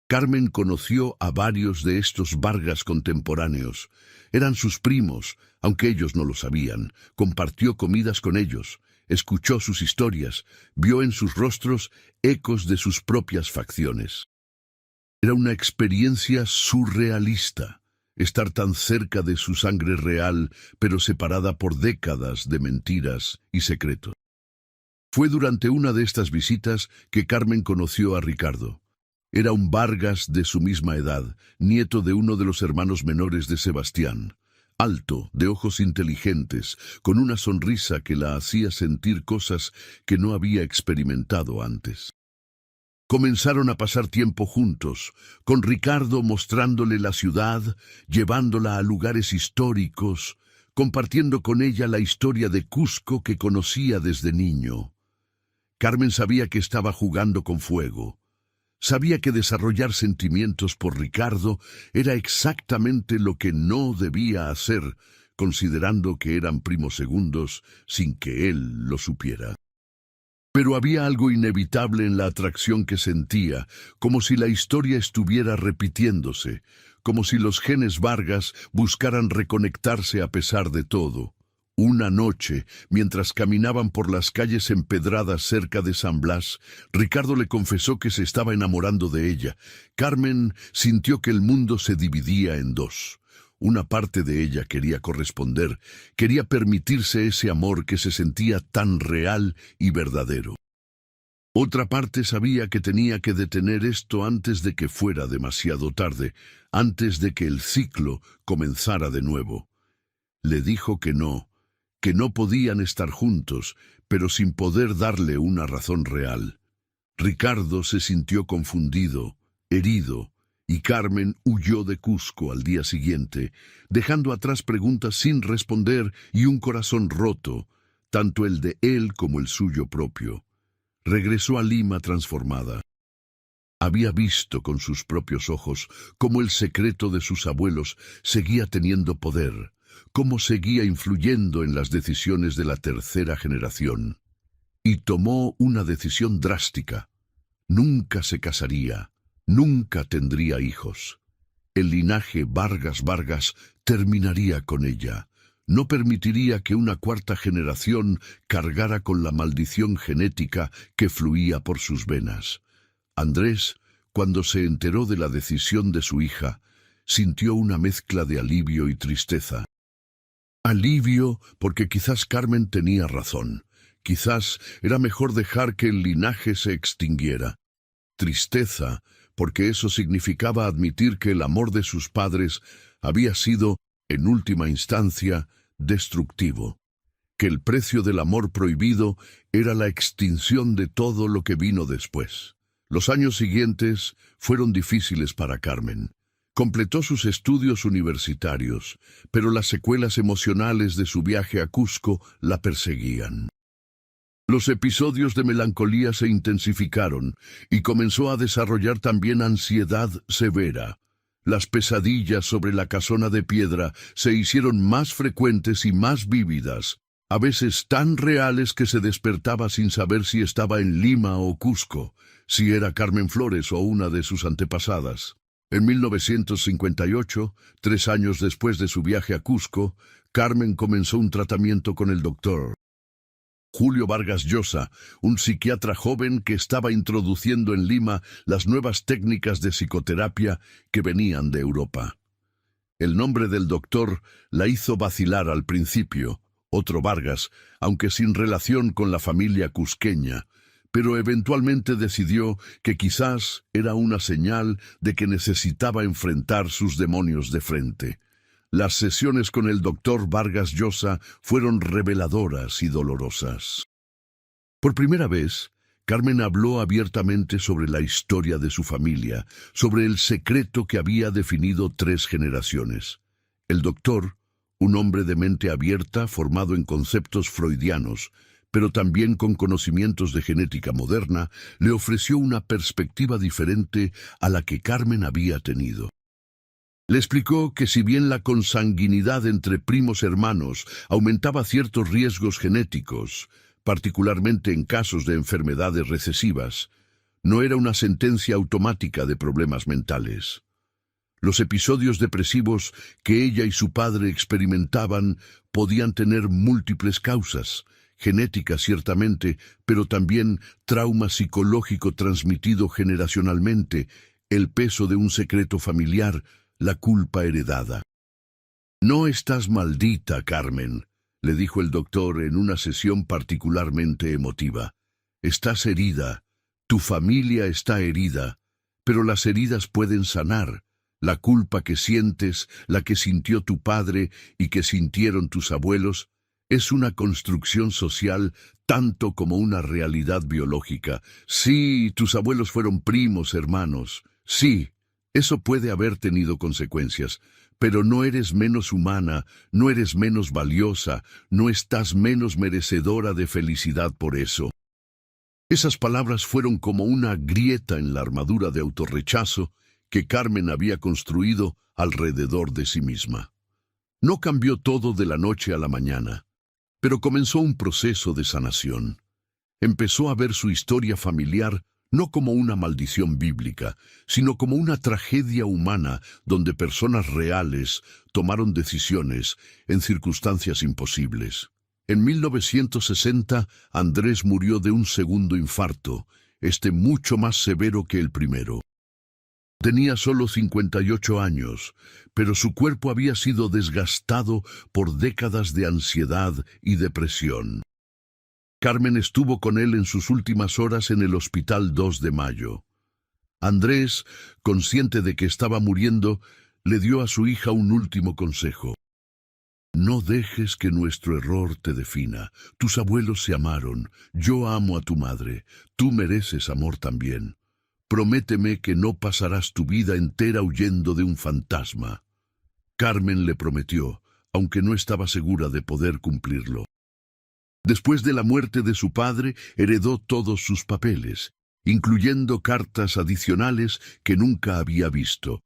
Carmen conoció a varios de estos Vargas contemporáneos. Eran sus primos, aunque ellos no lo sabían. Compartió comidas con ellos, escuchó sus historias, vio en sus rostros ecos de sus propias facciones. Era una experiencia surrealista, estar tan cerca de su sangre real, pero separada por décadas de mentiras y secretos. Fue durante una de estas visitas que Carmen conoció a Ricardo. Era un Vargas de su misma edad, nieto de uno de los hermanos menores de Sebastián. Alto, de ojos inteligentes, con una sonrisa que la hacía sentir cosas que no había experimentado antes. Comenzaron a pasar tiempo juntos, con Ricardo mostrándole la ciudad, llevándola a lugares históricos, compartiendo con ella la historia de Cusco que conocía desde niño. Carmen sabía que estaba jugando con fuego. Sabía que desarrollar sentimientos por Ricardo era exactamente lo que no debía hacer, considerando que eran primos segundos sin que él lo supiera. Pero había algo inevitable en la atracción que sentía, como si la historia estuviera repitiéndose, como si los genes Vargas buscaran reconectarse a pesar de todo. Una noche, mientras caminaban por las calles empedradas cerca de San Blas, Ricardo le confesó que se estaba enamorando de ella. Carmen sintió que el mundo se dividía en dos. Una parte de ella quería corresponder, quería permitirse ese amor que se sentía tan real y verdadero. Otra parte sabía que tenía que detener esto antes de que fuera demasiado tarde, antes de que el ciclo comenzara de nuevo. Le dijo que no podían estar juntos, pero sin poder darle una razón real. Ricardo se sintió confundido, herido, y Carmen huyó de Cusco al día siguiente, dejando atrás preguntas sin responder y un corazón roto, tanto el de él como el suyo propio. Regresó a Lima transformada. Había visto con sus propios ojos cómo el secreto de sus abuelos seguía teniendo poder, cómo seguía influyendo en las decisiones de la tercera generación. Y tomó una decisión drástica. Nunca se casaría, nunca tendría hijos. El linaje Vargas terminaría con ella. No permitiría que una cuarta generación cargara con la maldición genética que fluía por sus venas. Andrés, cuando se enteró de la decisión de su hija, sintió una mezcla de alivio y tristeza. Alivio porque quizás Carmen tenía razón. Quizás era mejor dejar que el linaje se extinguiera. Tristeza porque eso significaba admitir que el amor de sus padres había sido, en última instancia, destructivo. Que el precio del amor prohibido era la extinción de todo lo que vino después. Los años siguientes fueron difíciles para Carmen. Completó sus estudios universitarios, pero las secuelas emocionales de su viaje a Cusco la perseguían. Los episodios de melancolía se intensificaron y comenzó a desarrollar también ansiedad severa. Las pesadillas sobre la casona de piedra se hicieron más frecuentes y más vívidas, a veces tan reales que se despertaba sin saber si estaba en Lima o Cusco, si era Carmen Flores o una de sus antepasadas. En 1958, 3 años después de su viaje a Cusco, Carmen comenzó un tratamiento con el doctor Julio Vargas Llosa, un psiquiatra joven que estaba introduciendo en Lima las nuevas técnicas de psicoterapia que venían de Europa. El nombre del doctor la hizo vacilar al principio, otro Vargas, aunque sin relación con la familia cusqueña, pero eventualmente decidió que quizás era una señal de que necesitaba enfrentar sus demonios de frente. Las sesiones con el doctor Vargas Llosa fueron reveladoras y dolorosas. Por primera vez, Carmen habló abiertamente sobre la historia de su familia, sobre el secreto que había definido 3 generaciones. El doctor, un hombre de mente abierta, formado en conceptos freudianos, pero también con conocimientos de genética moderna, le ofreció una perspectiva diferente a la que Carmen había tenido. Le explicó que si bien la consanguinidad entre primos hermanos aumentaba ciertos riesgos genéticos, particularmente en casos de enfermedades recesivas, no era una sentencia automática de problemas mentales. Los episodios depresivos que ella y su padre experimentaban podían tener múltiples causas, genéticas ciertamente, pero también trauma psicológico transmitido generacionalmente, el peso de un secreto familiar, la culpa heredada. «No estás maldita, Carmen», le dijo el doctor en una sesión particularmente emotiva. «Estás herida, tu familia está herida, pero las heridas pueden sanar. La culpa que sientes, la que sintió tu padre y que sintieron tus abuelos, es una construcción social tanto como una realidad biológica. Sí, tus abuelos fueron primos hermanos. Sí, eso puede haber tenido consecuencias, pero no eres menos humana, no eres menos valiosa, no estás menos merecedora de felicidad por eso». Esas palabras fueron como una grieta en la armadura de autorrechazo que Carmen había construido alrededor de sí misma. No cambió todo de la noche a la mañana, pero comenzó un proceso de sanación. Empezó a ver su historia familiar no como una maldición bíblica, sino como una tragedia humana donde personas reales tomaron decisiones en circunstancias imposibles. En 1960, Andrés murió de un segundo infarto, mucho más severo que el primero. Tenía solo 58 años, pero su cuerpo había sido desgastado por décadas de ansiedad y depresión. Carmen estuvo con él en sus últimas horas en el Hospital 2 de Mayo. Andrés, consciente de que estaba muriendo, le dio a su hija un último consejo. «No dejes que nuestro error te defina. Tus abuelos se amaron. Yo amo a tu madre. Tú mereces amor también. Prométeme que no pasarás tu vida entera huyendo de un fantasma». Carmen le prometió, aunque no estaba segura de poder cumplirlo. Después de la muerte de su padre, heredó todos sus papeles, incluyendo cartas adicionales que nunca había visto.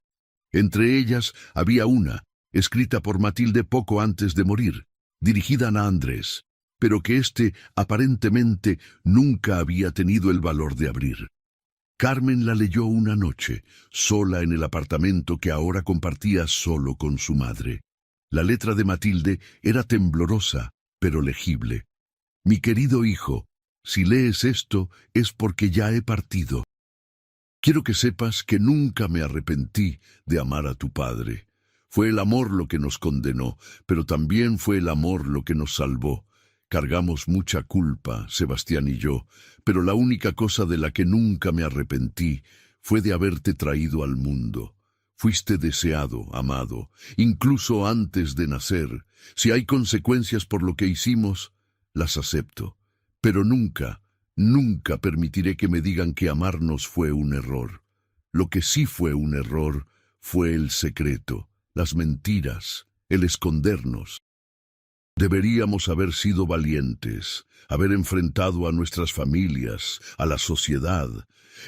Entre ellas había una, escrita por Matilde poco antes de morir, dirigida a Andrés, pero que aparentemente nunca había tenido el valor de abrir. Carmen la leyó una noche, sola en el apartamento que ahora compartía solo con su madre. La letra de Matilde era temblorosa, pero legible. «Mi querido hijo, si lees esto es porque ya he partido. Quiero que sepas que nunca me arrepentí de amar a tu padre. Fue el amor lo que nos condenó, pero también fue el amor lo que nos salvó. Cargamos mucha culpa, Sebastián y yo, pero la única cosa de la que nunca me arrepentí fue de haberte traído al mundo. Fuiste deseado, amado, incluso antes de nacer. Si hay consecuencias por lo que hicimos, las acepto, pero nunca, nunca permitiré que me digan que amarnos fue un error. Lo que sí fue un error fue el secreto, las mentiras, el escondernos. Deberíamos haber sido valientes, haber enfrentado a nuestras familias, a la sociedad.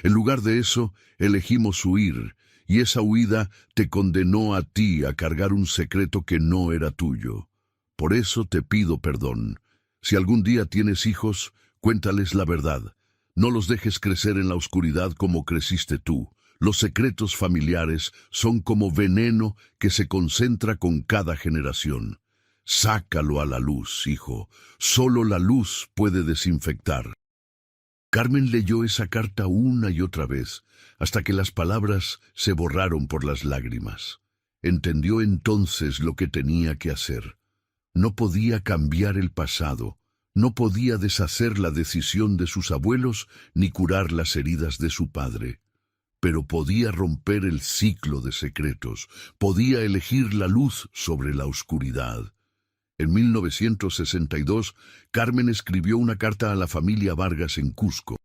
En lugar de eso, elegimos huir, y esa huida te condenó a ti a cargar un secreto que no era tuyo. Por eso te pido perdón. Si algún día tienes hijos, cuéntales la verdad. No los dejes crecer en la oscuridad como creciste tú. Los secretos familiares son como veneno que se concentra con cada generación. Sácalo a la luz, hijo. Solo la luz puede desinfectar. Carmen leyó esa carta una y otra vez, hasta que las palabras se borraron por las lágrimas. Entendió entonces lo que tenía que hacer. No podía cambiar el pasado, no podía deshacer la decisión de sus abuelos ni curar las heridas de su padre. pero podía romper el ciclo de secretos, podía elegir la luz sobre la oscuridad. En 1962, Carmen escribió una carta a la familia Vargas en Cusco.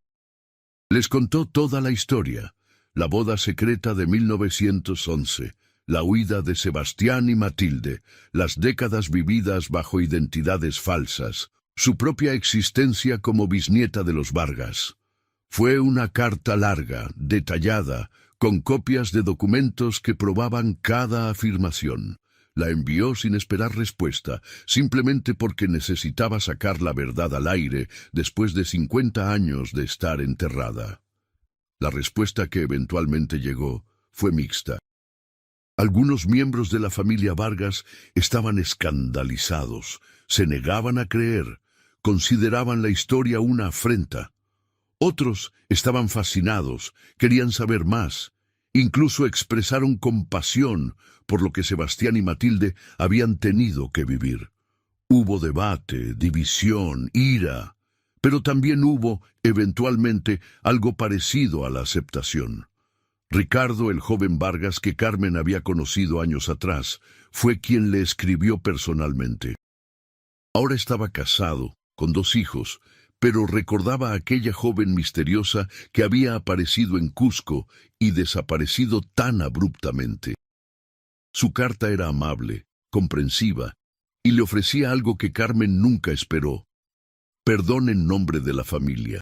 Les contó toda la historia: la boda secreta de 1911, la huida de Sebastián y Matilde, las décadas vividas bajo identidades falsas, su propia existencia como bisnieta de los Vargas. Fue una carta larga, detallada, con copias de documentos que probaban cada afirmación. La envió sin esperar respuesta, simplemente porque necesitaba sacar la verdad al aire después de 50 años de estar enterrada. La respuesta que eventualmente llegó fue mixta. Algunos miembros de la familia Vargas estaban escandalizados, se negaban a creer, consideraban la historia una afrenta. Otros estaban fascinados, querían saber más. Incluso expresaron compasión por lo que Sebastián y Matilde habían tenido que vivir. Hubo debate, división, ira, pero también hubo, eventualmente, algo parecido a la aceptación. Ricardo, el joven Vargas que Carmen había conocido años atrás, fue quien le escribió personalmente. Ahora estaba casado, con 2 hijos, pero recordaba a aquella joven misteriosa que había aparecido en Cusco y desaparecido tan abruptamente. Su carta era amable, comprensiva, y le ofrecía algo que Carmen nunca esperó: perdón en nombre de la familia.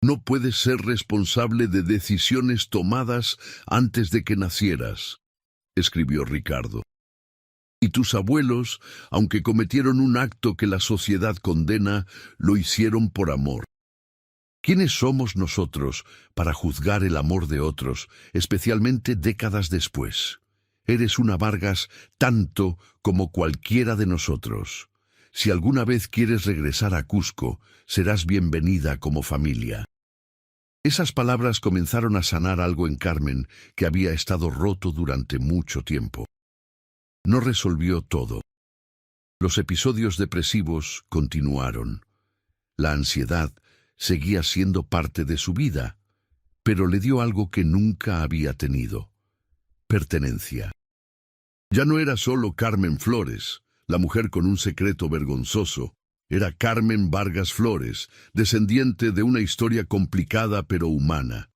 No puedes ser responsable de decisiones tomadas antes de que nacieras, escribió Ricardo. Y tus abuelos, aunque cometieron un acto que la sociedad condena, lo hicieron por amor. ¿Quiénes somos nosotros para juzgar el amor de otros, especialmente décadas después? Eres una Vargas tanto como cualquiera de nosotros. Si alguna vez quieres regresar a Cusco, serás bienvenida como familia. Esas palabras comenzaron a sanar algo en Carmen que había estado roto durante mucho tiempo. No resolvió todo. Los episodios depresivos continuaron. La ansiedad seguía siendo parte de su vida, pero le dio algo que nunca había tenido: pertenencia. Ya no era solo Carmen Flores, la mujer con un secreto vergonzoso. Era Carmen Vargas Flores, descendiente de una historia complicada pero humana.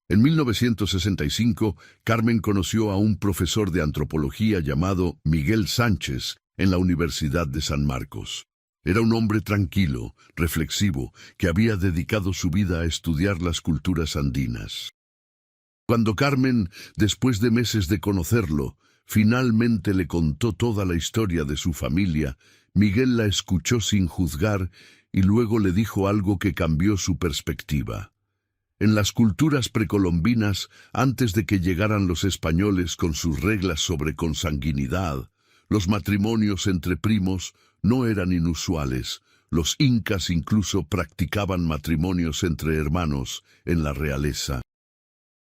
En 1965, Carmen conoció a un profesor de antropología llamado Miguel Sánchez en la Universidad de San Marcos. Era un hombre tranquilo, reflexivo, que había dedicado su vida a estudiar las culturas andinas. Cuando Carmen, después de meses de conocerlo, finalmente le contó toda la historia de su familia, Miguel la escuchó sin juzgar y luego le dijo algo que cambió su perspectiva. En las culturas precolombinas, antes de que llegaran los españoles con sus reglas sobre consanguinidad, los matrimonios entre primos no eran inusuales. Los incas incluso practicaban matrimonios entre hermanos en la realeza.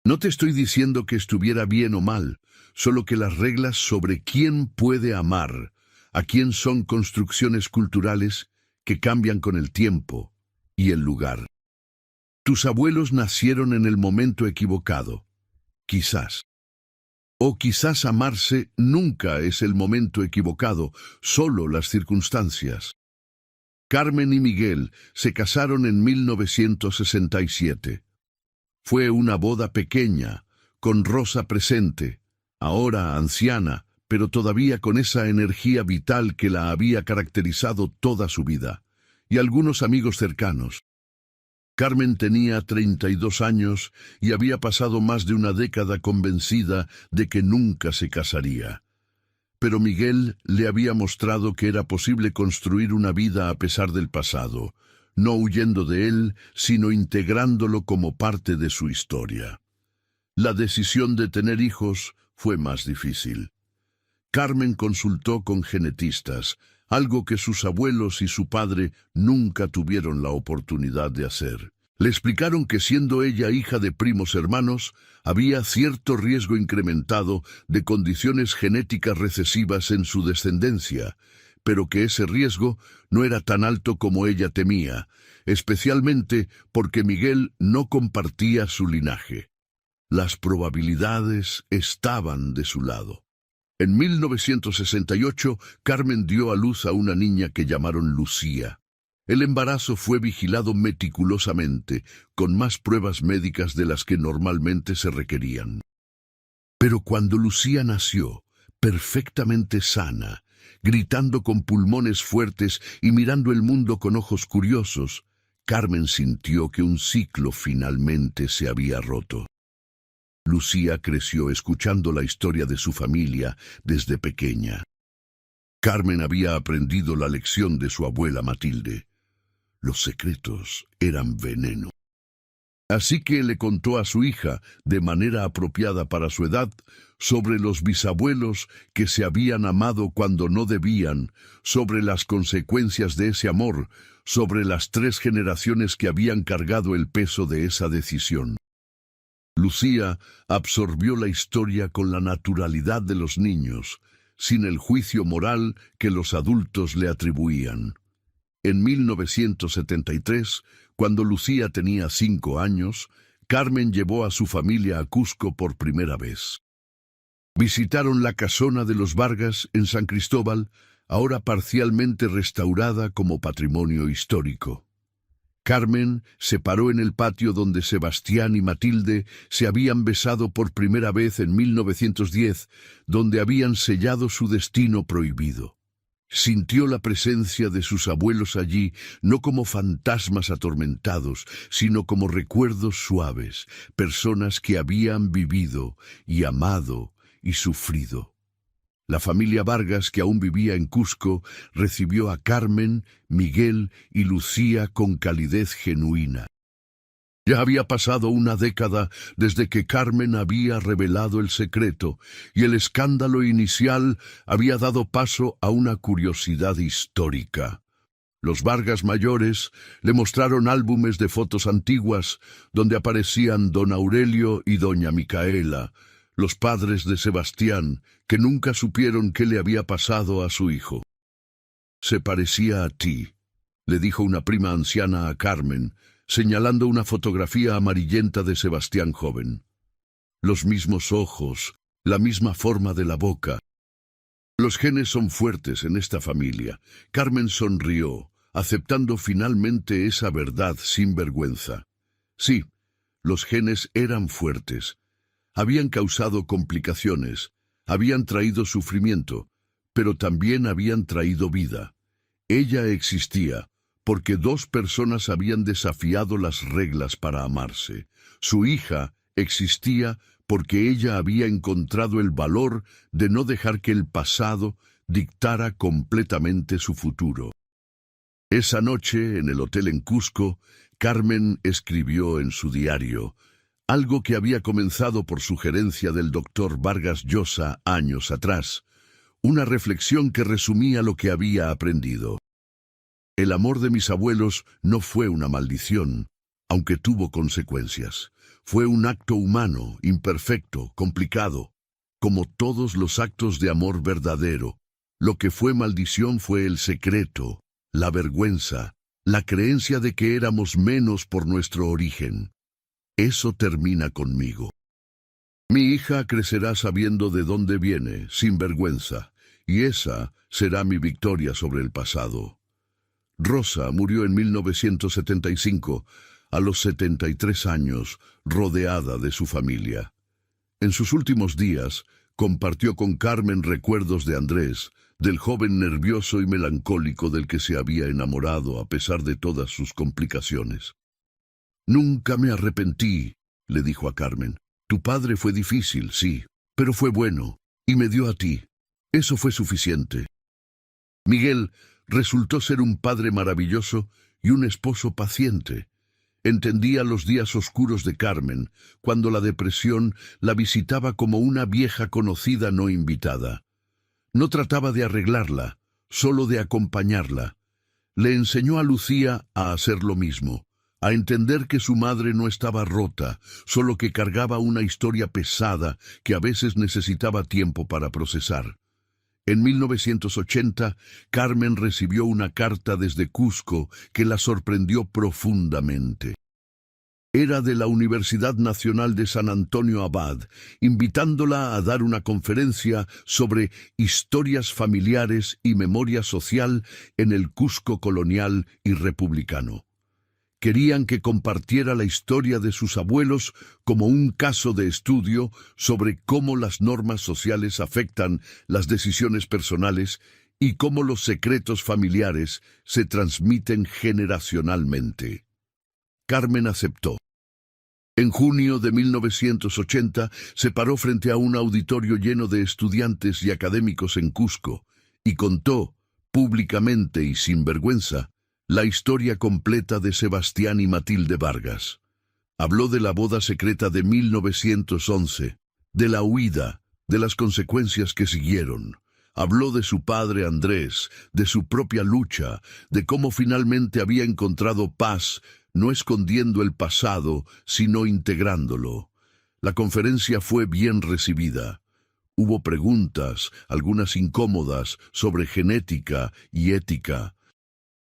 No te estoy diciendo que estuviera bien o mal, solo que las reglas sobre quién puede amar, a quién son construcciones culturales que cambian con el tiempo y el lugar. Tus abuelos nacieron en el momento equivocado, quizás. O quizás amarse nunca es el momento equivocado, solo las circunstancias. Carmen y Miguel se casaron en 1967. Fue una boda pequeña, con Rosa presente, ahora anciana, pero todavía con esa energía vital que la había caracterizado toda su vida, y algunos amigos cercanos. Carmen tenía 32 años y había pasado más de una década convencida de que nunca se casaría. Pero Miguel le había mostrado que era posible construir una vida a pesar del pasado, no huyendo de él, sino integrándolo como parte de su historia. La decisión de tener hijos fue más difícil. Carmen consultó con genetistas, algo que sus abuelos y su padre nunca tuvieron la oportunidad de hacer. Le explicaron que siendo ella hija de primos hermanos, había cierto riesgo incrementado de condiciones genéticas recesivas en su descendencia, pero que ese riesgo no era tan alto como ella temía, especialmente porque Miguel no compartía su linaje. Las probabilidades estaban de su lado. En 1968, Carmen dio a luz a una niña que llamaron Lucía. El embarazo fue vigilado meticulosamente, con más pruebas médicas de las que normalmente se requerían. Pero cuando Lucía nació, perfectamente sana, gritando con pulmones fuertes y mirando el mundo con ojos curiosos, Carmen sintió que un ciclo finalmente se había roto. Lucía creció escuchando la historia de su familia desde pequeña. Carmen había aprendido la lección de su abuela Matilde. Los secretos eran veneno. Así que le contó a su hija, de manera apropiada para su edad, sobre los bisabuelos que se habían amado cuando no debían, sobre las consecuencias de ese amor, sobre las 3 generaciones que habían cargado el peso de esa decisión. Lucía absorbió la historia con la naturalidad de los niños, sin el juicio moral que los adultos le atribuían. En 1973, cuando Lucía tenía 5 años, Carmen llevó a su familia a Cusco por primera vez. Visitaron la casona de los Vargas en San Cristóbal, ahora parcialmente restaurada como patrimonio histórico. Carmen se paró en el patio donde Sebastián y Matilde se habían besado por primera vez en 1910, donde habían sellado su destino prohibido. Sintió la presencia de sus abuelos allí, no como fantasmas atormentados, sino como recuerdos suaves, personas que habían vivido y amado y sufrido. La familia Vargas, que aún vivía en Cusco, recibió a Carmen, Miguel y Lucía con calidez genuina. Ya había pasado una década desde que Carmen había revelado el secreto, y el escándalo inicial había dado paso a una curiosidad histórica. Los Vargas mayores le mostraron álbumes de fotos antiguas donde aparecían don Aurelio y doña Micaela, los padres de Sebastián, que nunca supieron qué le había pasado a su hijo. «Se parecía a ti», le dijo una prima anciana a Carmen, señalando una fotografía amarillenta de Sebastián joven. «Los mismos ojos, la misma forma de la boca». «Los genes son fuertes en esta familia». Carmen sonrió, aceptando finalmente esa verdad sin vergüenza. Sí, los genes eran fuertes. Habían causado complicaciones, habían traído sufrimiento, pero también habían traído vida. Ella existía, porque 2 personas habían desafiado las reglas para amarse. Su hija existía porque ella había encontrado el valor de no dejar que el pasado dictara completamente su futuro. Esa noche, en el hotel en Cusco, Carmen escribió en su diario, algo que había comenzado por sugerencia del doctor Vargas Llosa años atrás, una reflexión que resumía lo que había aprendido. El amor de mis abuelos no fue una maldición, aunque tuvo consecuencias. Fue un acto humano, imperfecto, complicado, como todos los actos de amor verdadero. Lo que fue maldición fue el secreto, la vergüenza, la creencia de que éramos menos por nuestro origen. Eso termina conmigo. Mi hija crecerá sabiendo de dónde viene, sin vergüenza, y esa será mi victoria sobre el pasado. Rosa murió en 1975, a los 73 años, rodeada de su familia. En sus últimos días, compartió con Carmen recuerdos de Andrés, del joven nervioso y melancólico del que se había enamorado a pesar de todas sus complicaciones. «Nunca me arrepentí», le dijo a Carmen. «Tu padre fue difícil, sí, pero fue bueno, y me dio a ti. Eso fue suficiente». Miguel resultó ser un padre maravilloso y un esposo paciente. Entendía los días oscuros de Carmen, cuando la depresión la visitaba como una vieja conocida no invitada. No trataba de arreglarla, solo de acompañarla. Le enseñó a Lucía a hacer lo mismo, a entender que su madre no estaba rota, solo que cargaba una historia pesada que a veces necesitaba tiempo para procesar. En 1980, Carmen recibió una carta desde Cusco que la sorprendió profundamente. era de la Universidad Nacional de San Antonio Abad, invitándola a dar una conferencia sobre historias familiares y memoria social en el Cusco colonial y republicano. Querían que compartiera la historia de sus abuelos como un caso de estudio sobre cómo las normas sociales afectan las decisiones personales y cómo los secretos familiares se transmiten generacionalmente. Carmen aceptó. En junio de 1980 se paró frente a un auditorio lleno de estudiantes y académicos en Cusco y contó, públicamente y sin vergüenza, la historia completa de Sebastián y Matilde Vargas. Habló de la boda secreta de 1911, de la huida, de las consecuencias que siguieron. Habló de su padre Andrés, de su propia lucha, de cómo finalmente había encontrado paz, no escondiendo el pasado, sino integrándolo. La conferencia fue bien recibida. Hubo preguntas, algunas incómodas, sobre genética y ética,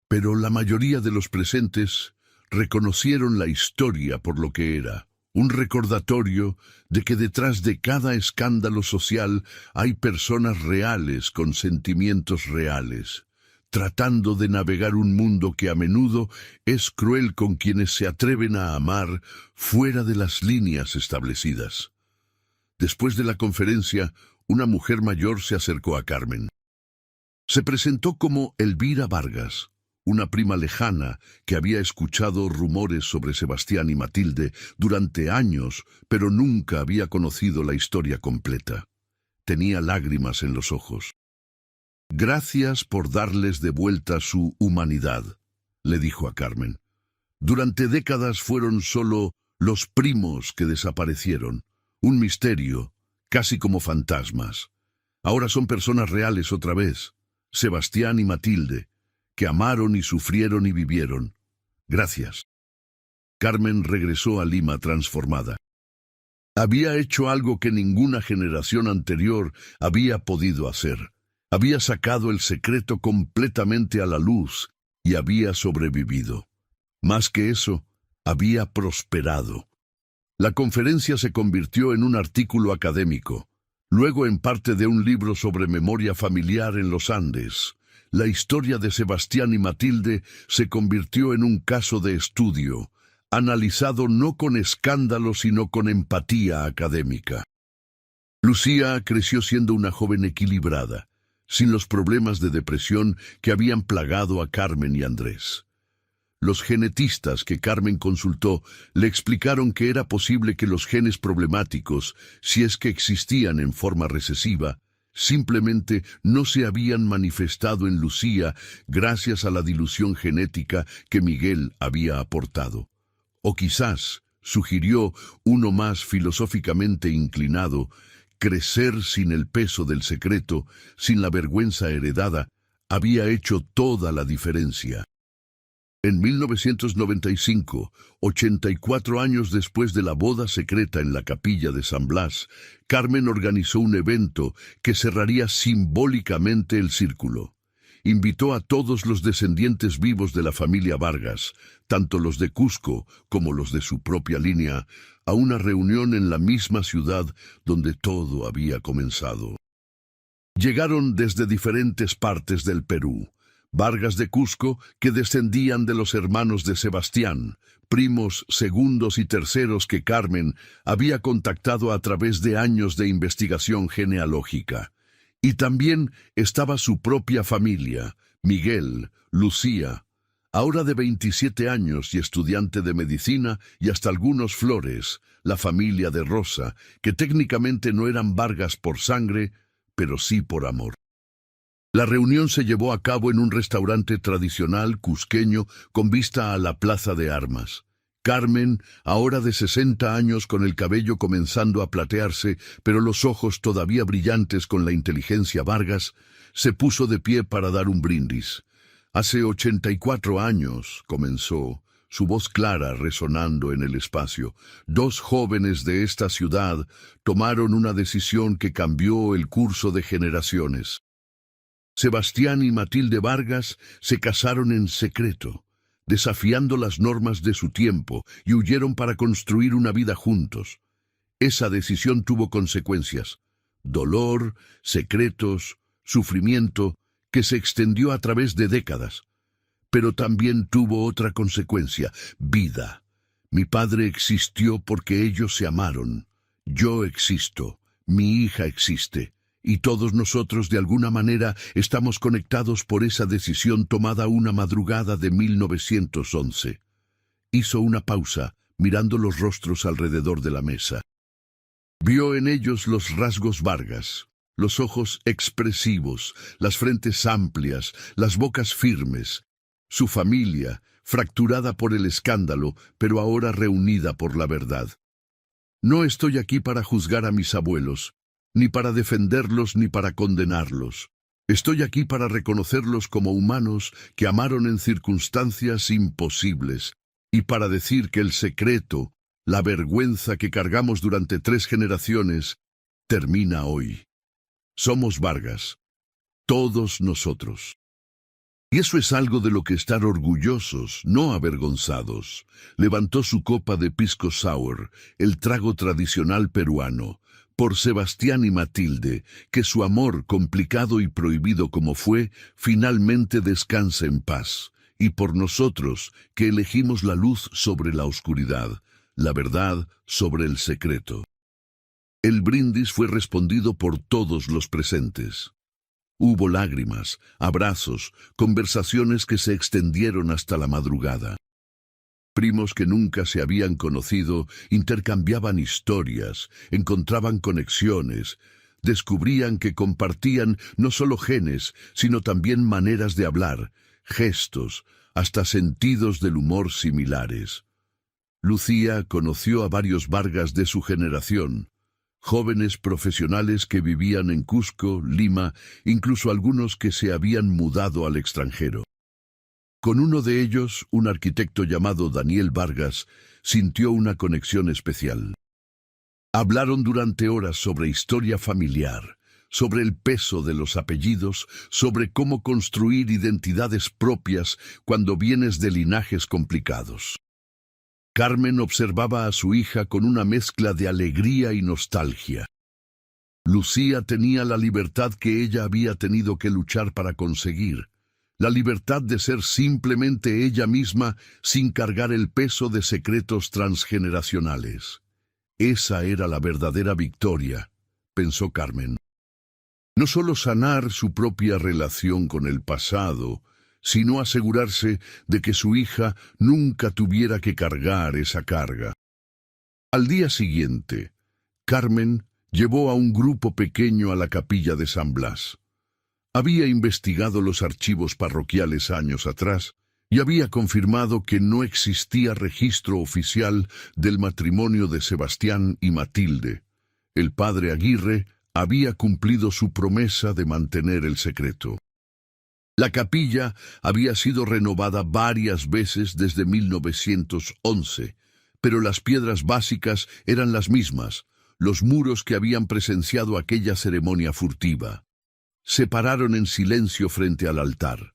pero la mayoría de los presentes reconocieron la historia por lo que era, un recordatorio de que detrás de cada escándalo social hay personas reales con sentimientos reales, tratando de navegar un mundo que a menudo es cruel con quienes se atreven a amar fuera de las líneas establecidas. Después de la conferencia, una mujer mayor se acercó a Carmen. Se presentó como Elvira Vargas, una prima lejana que había escuchado rumores sobre Sebastián y Matilde durante años, pero nunca había conocido la historia completa. Tenía lágrimas en los ojos. «Gracias por darles de vuelta su humanidad», le dijo a Carmen. «Durante décadas fueron solo los primos que desaparecieron, un misterio, casi como fantasmas. Ahora son personas reales otra vez, Sebastián y Matilde, que amaron y sufrieron y vivieron. Gracias». Carmen regresó a Lima transformada. Había hecho algo que ninguna generación anterior había podido hacer. Había sacado el secreto completamente a la luz y había sobrevivido. Más que eso, había prosperado. La conferencia se convirtió en un artículo académico, luego en parte de un libro sobre memoria familiar en los Andes. La historia de Sebastián y Matilde se convirtió en un caso de estudio, analizado no con escándalo sino con empatía académica. Lucía creció siendo una joven equilibrada, sin los problemas de depresión que habían plagado a Carmen y Andrés. Los genetistas que Carmen consultó le explicaron que era posible que los genes problemáticos, si es que existían en forma recesiva, simplemente no se habían manifestado en Lucía gracias a la dilución genética que Miguel había aportado. O quizás, sugirió uno más filosóficamente inclinado, crecer sin el peso del secreto, sin la vergüenza heredada, había hecho toda la diferencia. En 1995, 84 años después de la boda secreta en la capilla de San Blas, Carmen organizó un evento que cerraría simbólicamente el círculo. Invitó a todos los descendientes vivos de la familia Vargas, tanto los de Cusco como los de su propia línea, a una reunión en la misma ciudad donde todo había comenzado. Llegaron desde diferentes partes del Perú. Vargas de Cusco, que descendían de los hermanos de Sebastián, primos segundos y terceros que Carmen había contactado a través de años de investigación genealógica. Y también estaba su propia familia, Miguel, Lucía, ahora de 27 años y estudiante de medicina, y hasta algunos Flores, la familia de Rosa, que técnicamente no eran Vargas por sangre, pero sí por amor. La reunión se llevó a cabo en un restaurante tradicional cusqueño con vista a la Plaza de Armas. Carmen, ahora de 60 años con el cabello comenzando a platearse, pero los ojos todavía brillantes con la inteligencia Vargas, se puso de pie para dar un brindis. «Hace 84 años», comenzó, su voz clara resonando en el espacio, «dos jóvenes de esta ciudad tomaron una decisión que cambió el curso de generaciones. Sebastián y Matilde Vargas se casaron en secreto, desafiando las normas de su tiempo, y huyeron para construir una vida juntos. Esa decisión tuvo consecuencias: dolor, secretos, sufrimiento, que se extendió a través de décadas. Pero también tuvo otra consecuencia: vida. Mi padre existió porque ellos se amaron. Yo existo, mi hija existe, y todos nosotros de alguna manera estamos conectados por esa decisión tomada una madrugada de 1911. Hizo una pausa, mirando los rostros alrededor de la mesa. Vio en ellos los rasgos Vargas, los ojos expresivos, las frentes amplias, las bocas firmes. Su familia, fracturada por el escándalo, pero ahora reunida por la verdad. No estoy aquí para juzgar a mis abuelos, ni para defenderlos ni para condenarlos. Estoy aquí para reconocerlos como humanos que amaron en circunstancias imposibles, y para decir que el secreto, la vergüenza que cargamos durante 3 generaciones, termina hoy. Somos Vargas, todos nosotros. Y eso es algo de lo que estar orgullosos, no avergonzados. Levantó su copa de pisco sour, el trago tradicional peruano, por Sebastián y Matilde, que su amor, complicado y prohibido como fue, finalmente descanse en paz, y por nosotros, que elegimos la luz sobre la oscuridad, la verdad sobre el secreto. El brindis fue respondido por todos los presentes. Hubo lágrimas, abrazos, conversaciones que se extendieron hasta la madrugada. Primos que nunca se habían conocido intercambiaban historias, encontraban conexiones, descubrían que compartían no solo genes, sino también maneras de hablar, gestos, hasta sentidos del humor similares. Lucía conoció a varios Vargas de su generación, jóvenes profesionales que vivían en Cusco, Lima, incluso algunos que se habían mudado al extranjero. Con uno de ellos, un arquitecto llamado Daniel Vargas, sintió una conexión especial. Hablaron durante horas sobre historia familiar, sobre el peso de los apellidos, sobre cómo construir identidades propias cuando vienes de linajes complicados. Carmen observaba a su hija con una mezcla de alegría y nostalgia. Lucía tenía la libertad que ella había tenido que luchar para conseguir, la libertad de ser simplemente ella misma sin cargar el peso de secretos transgeneracionales. Esa era la verdadera victoria, pensó Carmen. No solo sanar su propia relación con el pasado, sino asegurarse de que su hija nunca tuviera que cargar esa carga. Al día siguiente, Carmen llevó a un grupo pequeño a la capilla de San Blas. Había investigado los archivos parroquiales años atrás y había confirmado que no existía registro oficial del matrimonio de Sebastián y Matilde. El padre Aguirre había cumplido su promesa de mantener el secreto. La capilla había sido renovada varias veces desde 1911, pero las piedras básicas eran las mismas, los muros que habían presenciado aquella ceremonia furtiva. Se pararon en silencio frente al altar.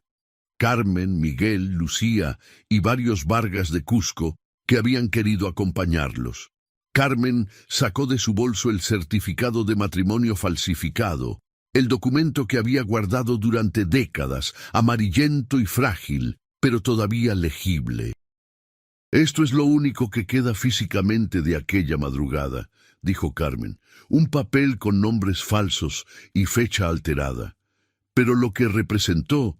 Carmen, Miguel, Lucía y varios Vargas de Cusco que habían querido acompañarlos. Carmen sacó de su bolso el certificado de matrimonio falsificado, el documento que había guardado durante décadas, amarillento y frágil, pero todavía legible. «Esto es lo único que queda físicamente de aquella madrugada», dijo Carmen, «un papel con nombres falsos y fecha alterada. Pero lo que representó,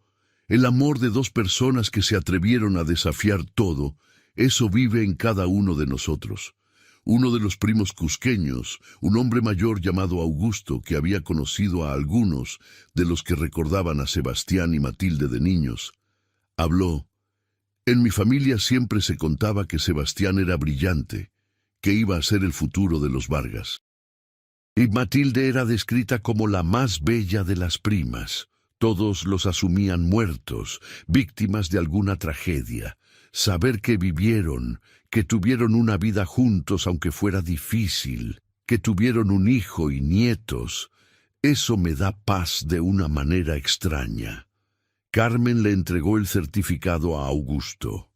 el amor de 2 personas que se atrevieron a desafiar todo, eso vive en cada uno de nosotros». Uno de los primos cusqueños, un hombre mayor llamado Augusto, que había conocido a algunos de los que recordaban a Sebastián y Matilde de niños, habló. «En mi familia siempre se contaba que Sebastián era brillante, que iba a ser el futuro de los Vargas. Y Matilde era descrita como la más bella de las primas. Todos los asumían muertos, víctimas de alguna tragedia. Saber que vivieron, que tuvieron una vida juntos aunque fuera difícil, que tuvieron un hijo y nietos, eso me da paz de una manera extraña». Carmen le entregó el certificado a Augusto.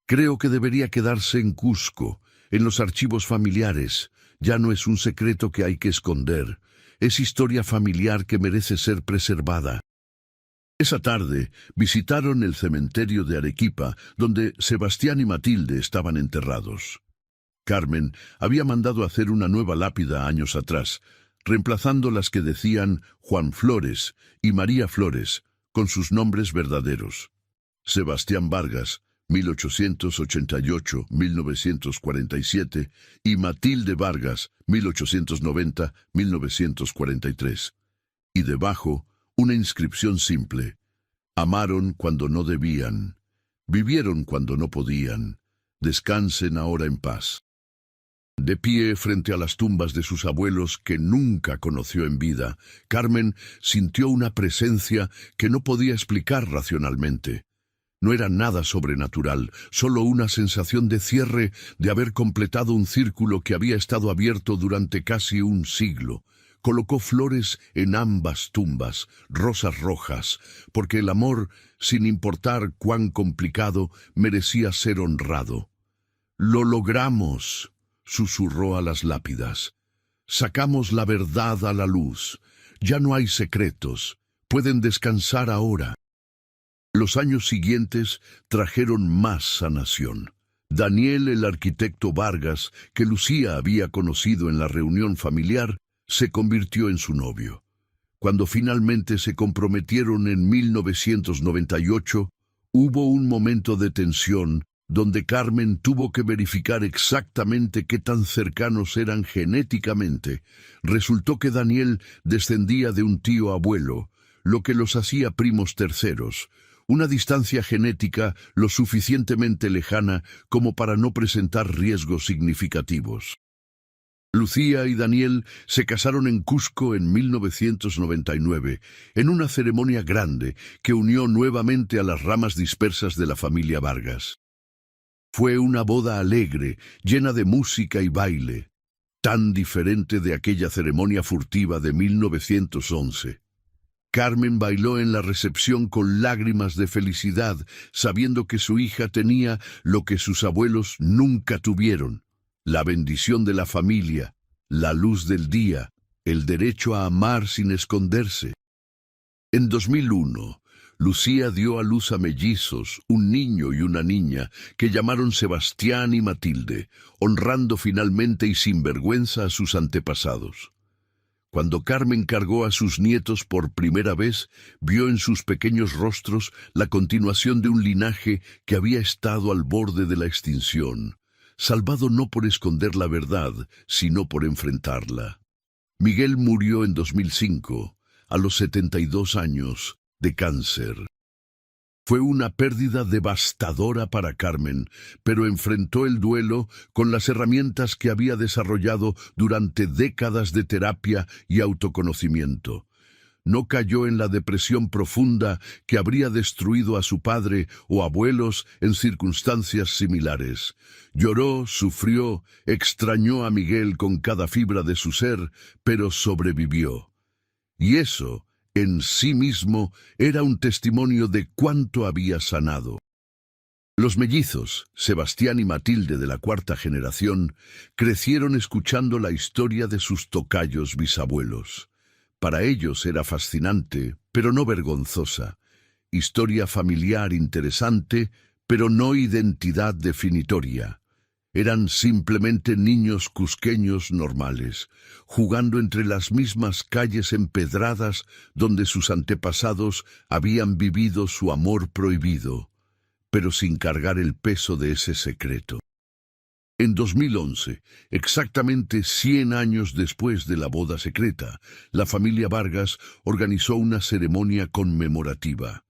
Creo que debería quedarse en Cusco, en los archivos familiares. Ya no es un secreto que hay que esconder. Es historia familiar que merece ser preservada. Esa tarde visitaron el cementerio de Arequipa, donde Sebastián y Matilde estaban enterrados. Carmen había mandado hacer una nueva lápida años atrás, reemplazando las que decían Juan Flores y María Flores, con sus nombres verdaderos. Sebastián Vargas, 1888-1947, y Matilde Vargas, 1890-1943. Y debajo, una inscripción simple: amaron cuando no debían, vivieron cuando no podían, descansen ahora en paz. De pie frente a las tumbas de sus abuelos que nunca conoció en vida, Carmen sintió una presencia que no podía explicar racionalmente. No era nada sobrenatural, solo una sensación de cierre, de haber completado un círculo que había estado abierto durante casi un siglo. Colocó flores en ambas tumbas, rosas rojas, porque el amor, sin importar cuán complicado, merecía ser honrado. «Lo logramos», susurró a las lápidas. «Sacamos la verdad a la luz. Ya no hay secretos. Pueden descansar ahora». Los años siguientes trajeron más sanación. Daniel, el arquitecto Vargas, que Lucía había conocido en la reunión familiar, se convirtió en su novio. Cuando finalmente se comprometieron en 1998, hubo un momento de tensión donde Carmen tuvo que verificar exactamente qué tan cercanos eran genéticamente. Resultó que Daniel descendía de un tío abuelo, lo que los hacía primos terceros, una distancia genética lo suficientemente lejana como para no presentar riesgos significativos. Lucía y Daniel se casaron en Cusco en 1999, en una ceremonia grande que unió nuevamente a las ramas dispersas de la familia Vargas. Fue una boda alegre, llena de música y baile, tan diferente de aquella ceremonia furtiva de 1911. Carmen bailó en la recepción con lágrimas de felicidad, sabiendo que su hija tenía lo que sus abuelos nunca tuvieron: la bendición de la familia, la luz del día, el derecho a amar sin esconderse. En 2001, Lucía dio a luz a mellizos, un niño y una niña, que llamaron Sebastián y Matilde, honrando finalmente y sin vergüenza a sus antepasados. Cuando Carmen cargó a sus nietos por primera vez, vio en sus pequeños rostros la continuación de un linaje que había estado al borde de la extinción, salvado no por esconder la verdad, sino por enfrentarla. Miguel murió en 2005, a los 72 años, de cáncer. Fue una pérdida devastadora para Carmen, pero enfrentó el duelo con las herramientas que había desarrollado durante décadas de terapia y autoconocimiento. No cayó en la depresión profunda que habría destruido a su padre o abuelos en circunstancias similares. Lloró, sufrió, extrañó a Miguel con cada fibra de su ser, pero sobrevivió. Y eso, en sí mismo, era un testimonio de cuánto había sanado. Los mellizos, Sebastián y Matilde de la cuarta generación, crecieron escuchando la historia de sus tocayos bisabuelos. Para ellos era fascinante, pero no vergonzosa. Historia familiar interesante, pero no identidad definitoria. Eran simplemente niños cusqueños normales, jugando entre las mismas calles empedradas donde sus antepasados habían vivido su amor prohibido, pero sin cargar el peso de ese secreto. En 2011, exactamente 100 años después de la boda secreta, la familia Vargas organizó una ceremonia conmemorativa.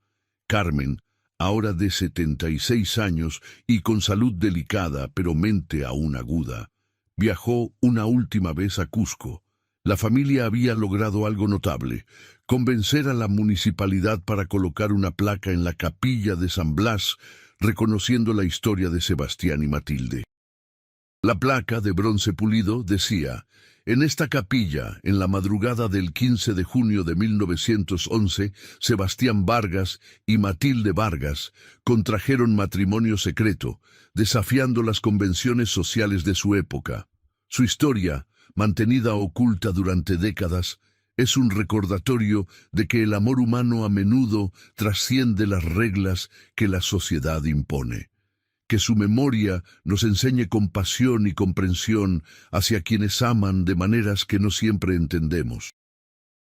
Carmen, ahora de 76 años y con salud delicada pero mente aún aguda, viajó una última vez a Cusco. La familia había logrado algo notable: convencer a la municipalidad para colocar una placa en la capilla de San Blas, reconociendo la historia de Sebastián y Matilde. La placa de bronce pulido decía: en esta capilla, en la madrugada del 15 de junio de 1911, Sebastián Vargas y Matilde Vargas contrajeron matrimonio secreto, desafiando las convenciones sociales de su época. Su historia, mantenida oculta durante décadas, es un recordatorio de que el amor humano a menudo trasciende las reglas que la sociedad impone. Que su memoria nos enseñe compasión y comprensión hacia quienes aman de maneras que no siempre entendemos.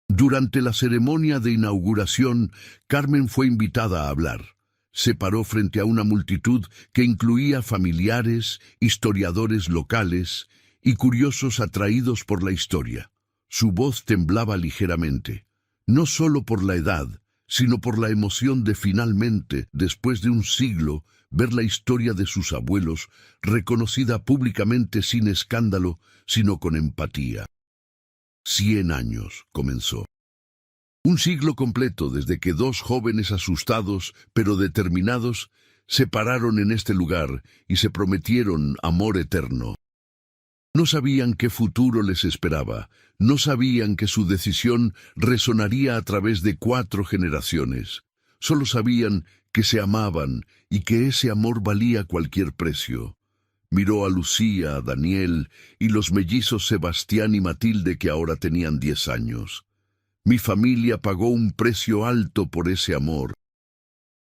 Durante la ceremonia de inauguración, Carmen fue invitada a hablar. Se paró frente a una multitud que incluía familiares, historiadores locales y curiosos atraídos por la historia. Su voz temblaba ligeramente, no solo por la edad, sino por la emoción de finalmente, después de un siglo, ver la historia de sus abuelos reconocida públicamente sin escándalo, sino con empatía. 100 años, comenzó. Un siglo completo desde que dos jóvenes asustados, pero determinados, se pararon en este lugar y se prometieron amor eterno. No sabían qué futuro les esperaba, no sabían que su decisión resonaría a través de 4 generaciones. Solo sabían que se amaban y que ese amor valía cualquier precio. Miró a Lucía, a Daniel y los mellizos Sebastián y Matilde que ahora tenían 10 años. Mi familia pagó un precio alto por ese amor.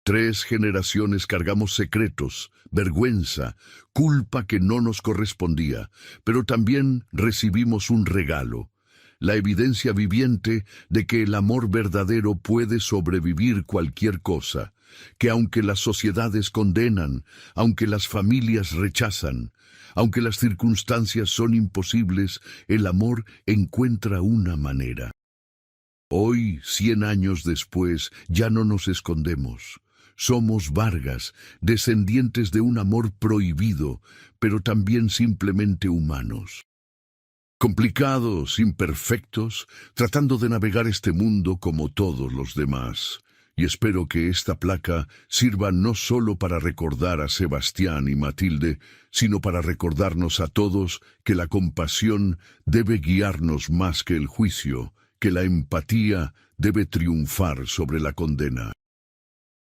3 generaciones cargamos secretos, vergüenza, culpa que no nos correspondía, pero también recibimos un regalo, la evidencia viviente de que el amor verdadero puede sobrevivir cualquier cosa, que aunque las sociedades condenan, aunque las familias rechazan, aunque las circunstancias son imposibles, el amor encuentra una manera. Hoy, 100 años después, ya no nos escondemos. Somos Vargas, descendientes de un amor prohibido, pero también simplemente humanos. Complicados, imperfectos, tratando de navegar este mundo como todos los demás. Y espero que esta placa sirva no solo para recordar a Sebastián y Matilde, sino para recordarnos a todos que la compasión debe guiarnos más que el juicio, que la empatía debe triunfar sobre la condena.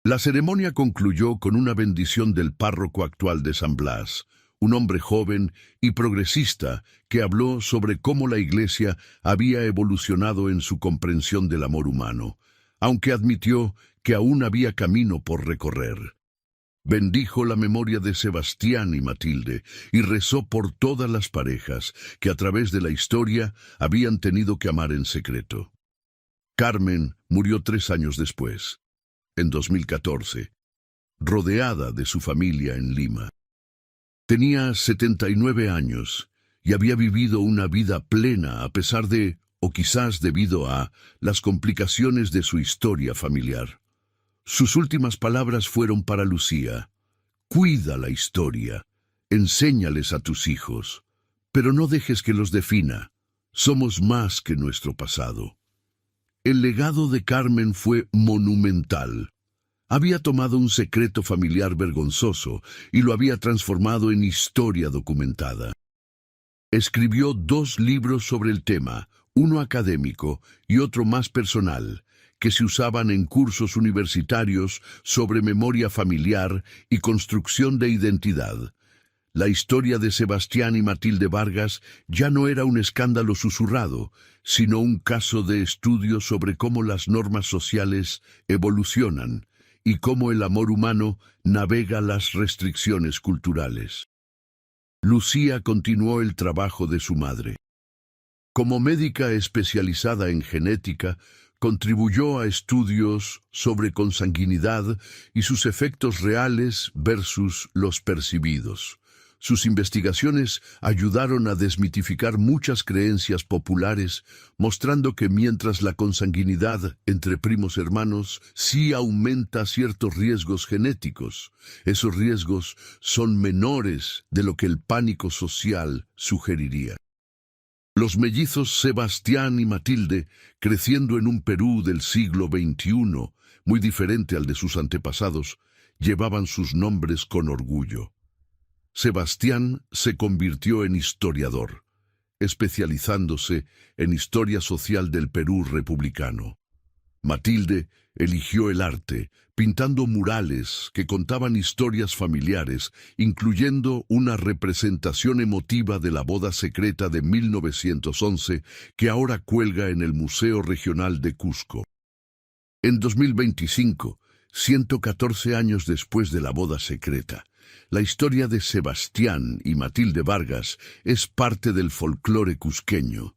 La ceremonia concluyó con una bendición del párroco actual de San Blas, un hombre joven y progresista que habló sobre cómo la Iglesia había evolucionado en su comprensión del amor humano, aunque admitió que aún había camino por recorrer. Bendijo la memoria de Sebastián y Matilde y rezó por todas las parejas que a través de la historia habían tenido que amar en secreto. Carmen murió 3 años después, en 2014, rodeada de su familia en Lima. Tenía 79 años y había vivido una vida plena a pesar de, o quizás debido a, las complicaciones de su historia familiar. Sus últimas palabras fueron para Lucía: cuida la historia, enséñales a tus hijos, pero no dejes que los defina. Somos más que nuestro pasado. El legado de Carmen fue monumental. Había tomado un secreto familiar vergonzoso y lo había transformado en historia documentada. Escribió 2 libros sobre el tema, uno académico y otro más personal, que se usaban en cursos universitarios sobre memoria familiar y construcción de identidad. La historia de Sebastián y Matilde Vargas ya no era un escándalo susurrado, sino un caso de estudio sobre cómo las normas sociales evolucionan y cómo el amor humano navega las restricciones culturales. Lucía continuó el trabajo de su madre. Como médica especializada en genética, contribuyó a estudios sobre consanguinidad y sus efectos reales versus los percibidos. Sus investigaciones ayudaron a desmitificar muchas creencias populares, mostrando que mientras la consanguinidad entre primos hermanos sí aumenta ciertos riesgos genéticos, esos riesgos son menores de lo que el pánico social sugeriría. Los mellizos Sebastián y Matilde, creciendo en un Perú del siglo XXI, muy diferente al de sus antepasados, llevaban sus nombres con orgullo. Sebastián se convirtió en historiador, especializándose en historia social del Perú republicano. Matilde eligió el arte, pintando murales que contaban historias familiares, incluyendo una representación emotiva de la boda secreta de 1911 que ahora cuelga en el Museo Regional de Cusco. En 2025, 114 años después de la boda secreta, la historia de Sebastián y Matilde Vargas es parte del folclore cusqueño.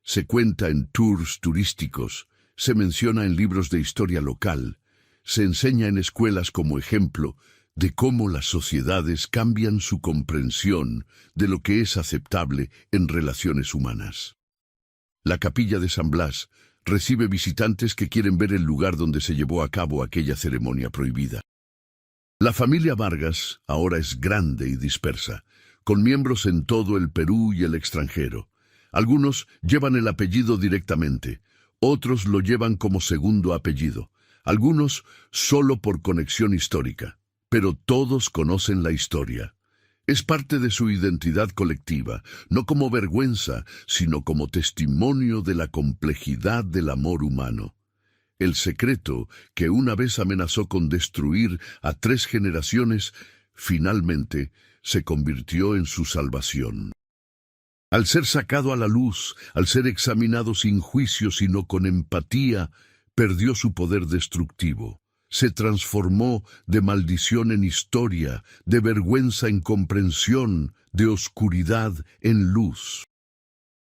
Se cuenta en tours turísticos, se menciona en libros de historia local, se enseña en escuelas como ejemplo de cómo las sociedades cambian su comprensión de lo que es aceptable en relaciones humanas. La capilla de San Blas recibe visitantes que quieren ver el lugar donde se llevó a cabo aquella ceremonia prohibida. La familia Vargas ahora es grande y dispersa, con miembros en todo el Perú y el extranjero. Algunos llevan el apellido directamente, otros lo llevan como segundo apellido, algunos solo por conexión histórica, pero todos conocen la historia. Es parte de su identidad colectiva, no como vergüenza, sino como testimonio de la complejidad del amor humano. El secreto, que una vez amenazó con destruir a 3 generaciones, finalmente se convirtió en su salvación. Al ser sacado a la luz, al ser examinado sin juicio sino con empatía, perdió su poder destructivo. Se transformó de maldición en historia, de vergüenza en comprensión, de oscuridad en luz.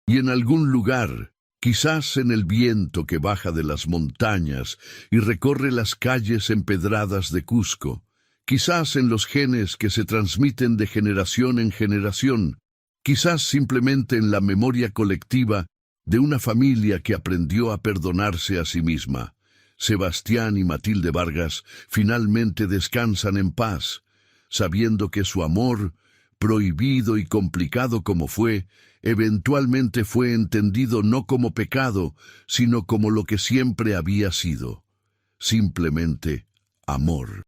Y en algún lugar, quizás en el viento que baja de las montañas y recorre las calles empedradas de Cusco, quizás en los genes que se transmiten de generación en generación, quizás simplemente en la memoria colectiva de una familia que aprendió a perdonarse a sí misma, Sebastián y Matilde Vargas finalmente descansan en paz, sabiendo que su amor, prohibido y complicado como fue, eventualmente fue entendido no como pecado, sino como lo que siempre había sido, simplemente amor.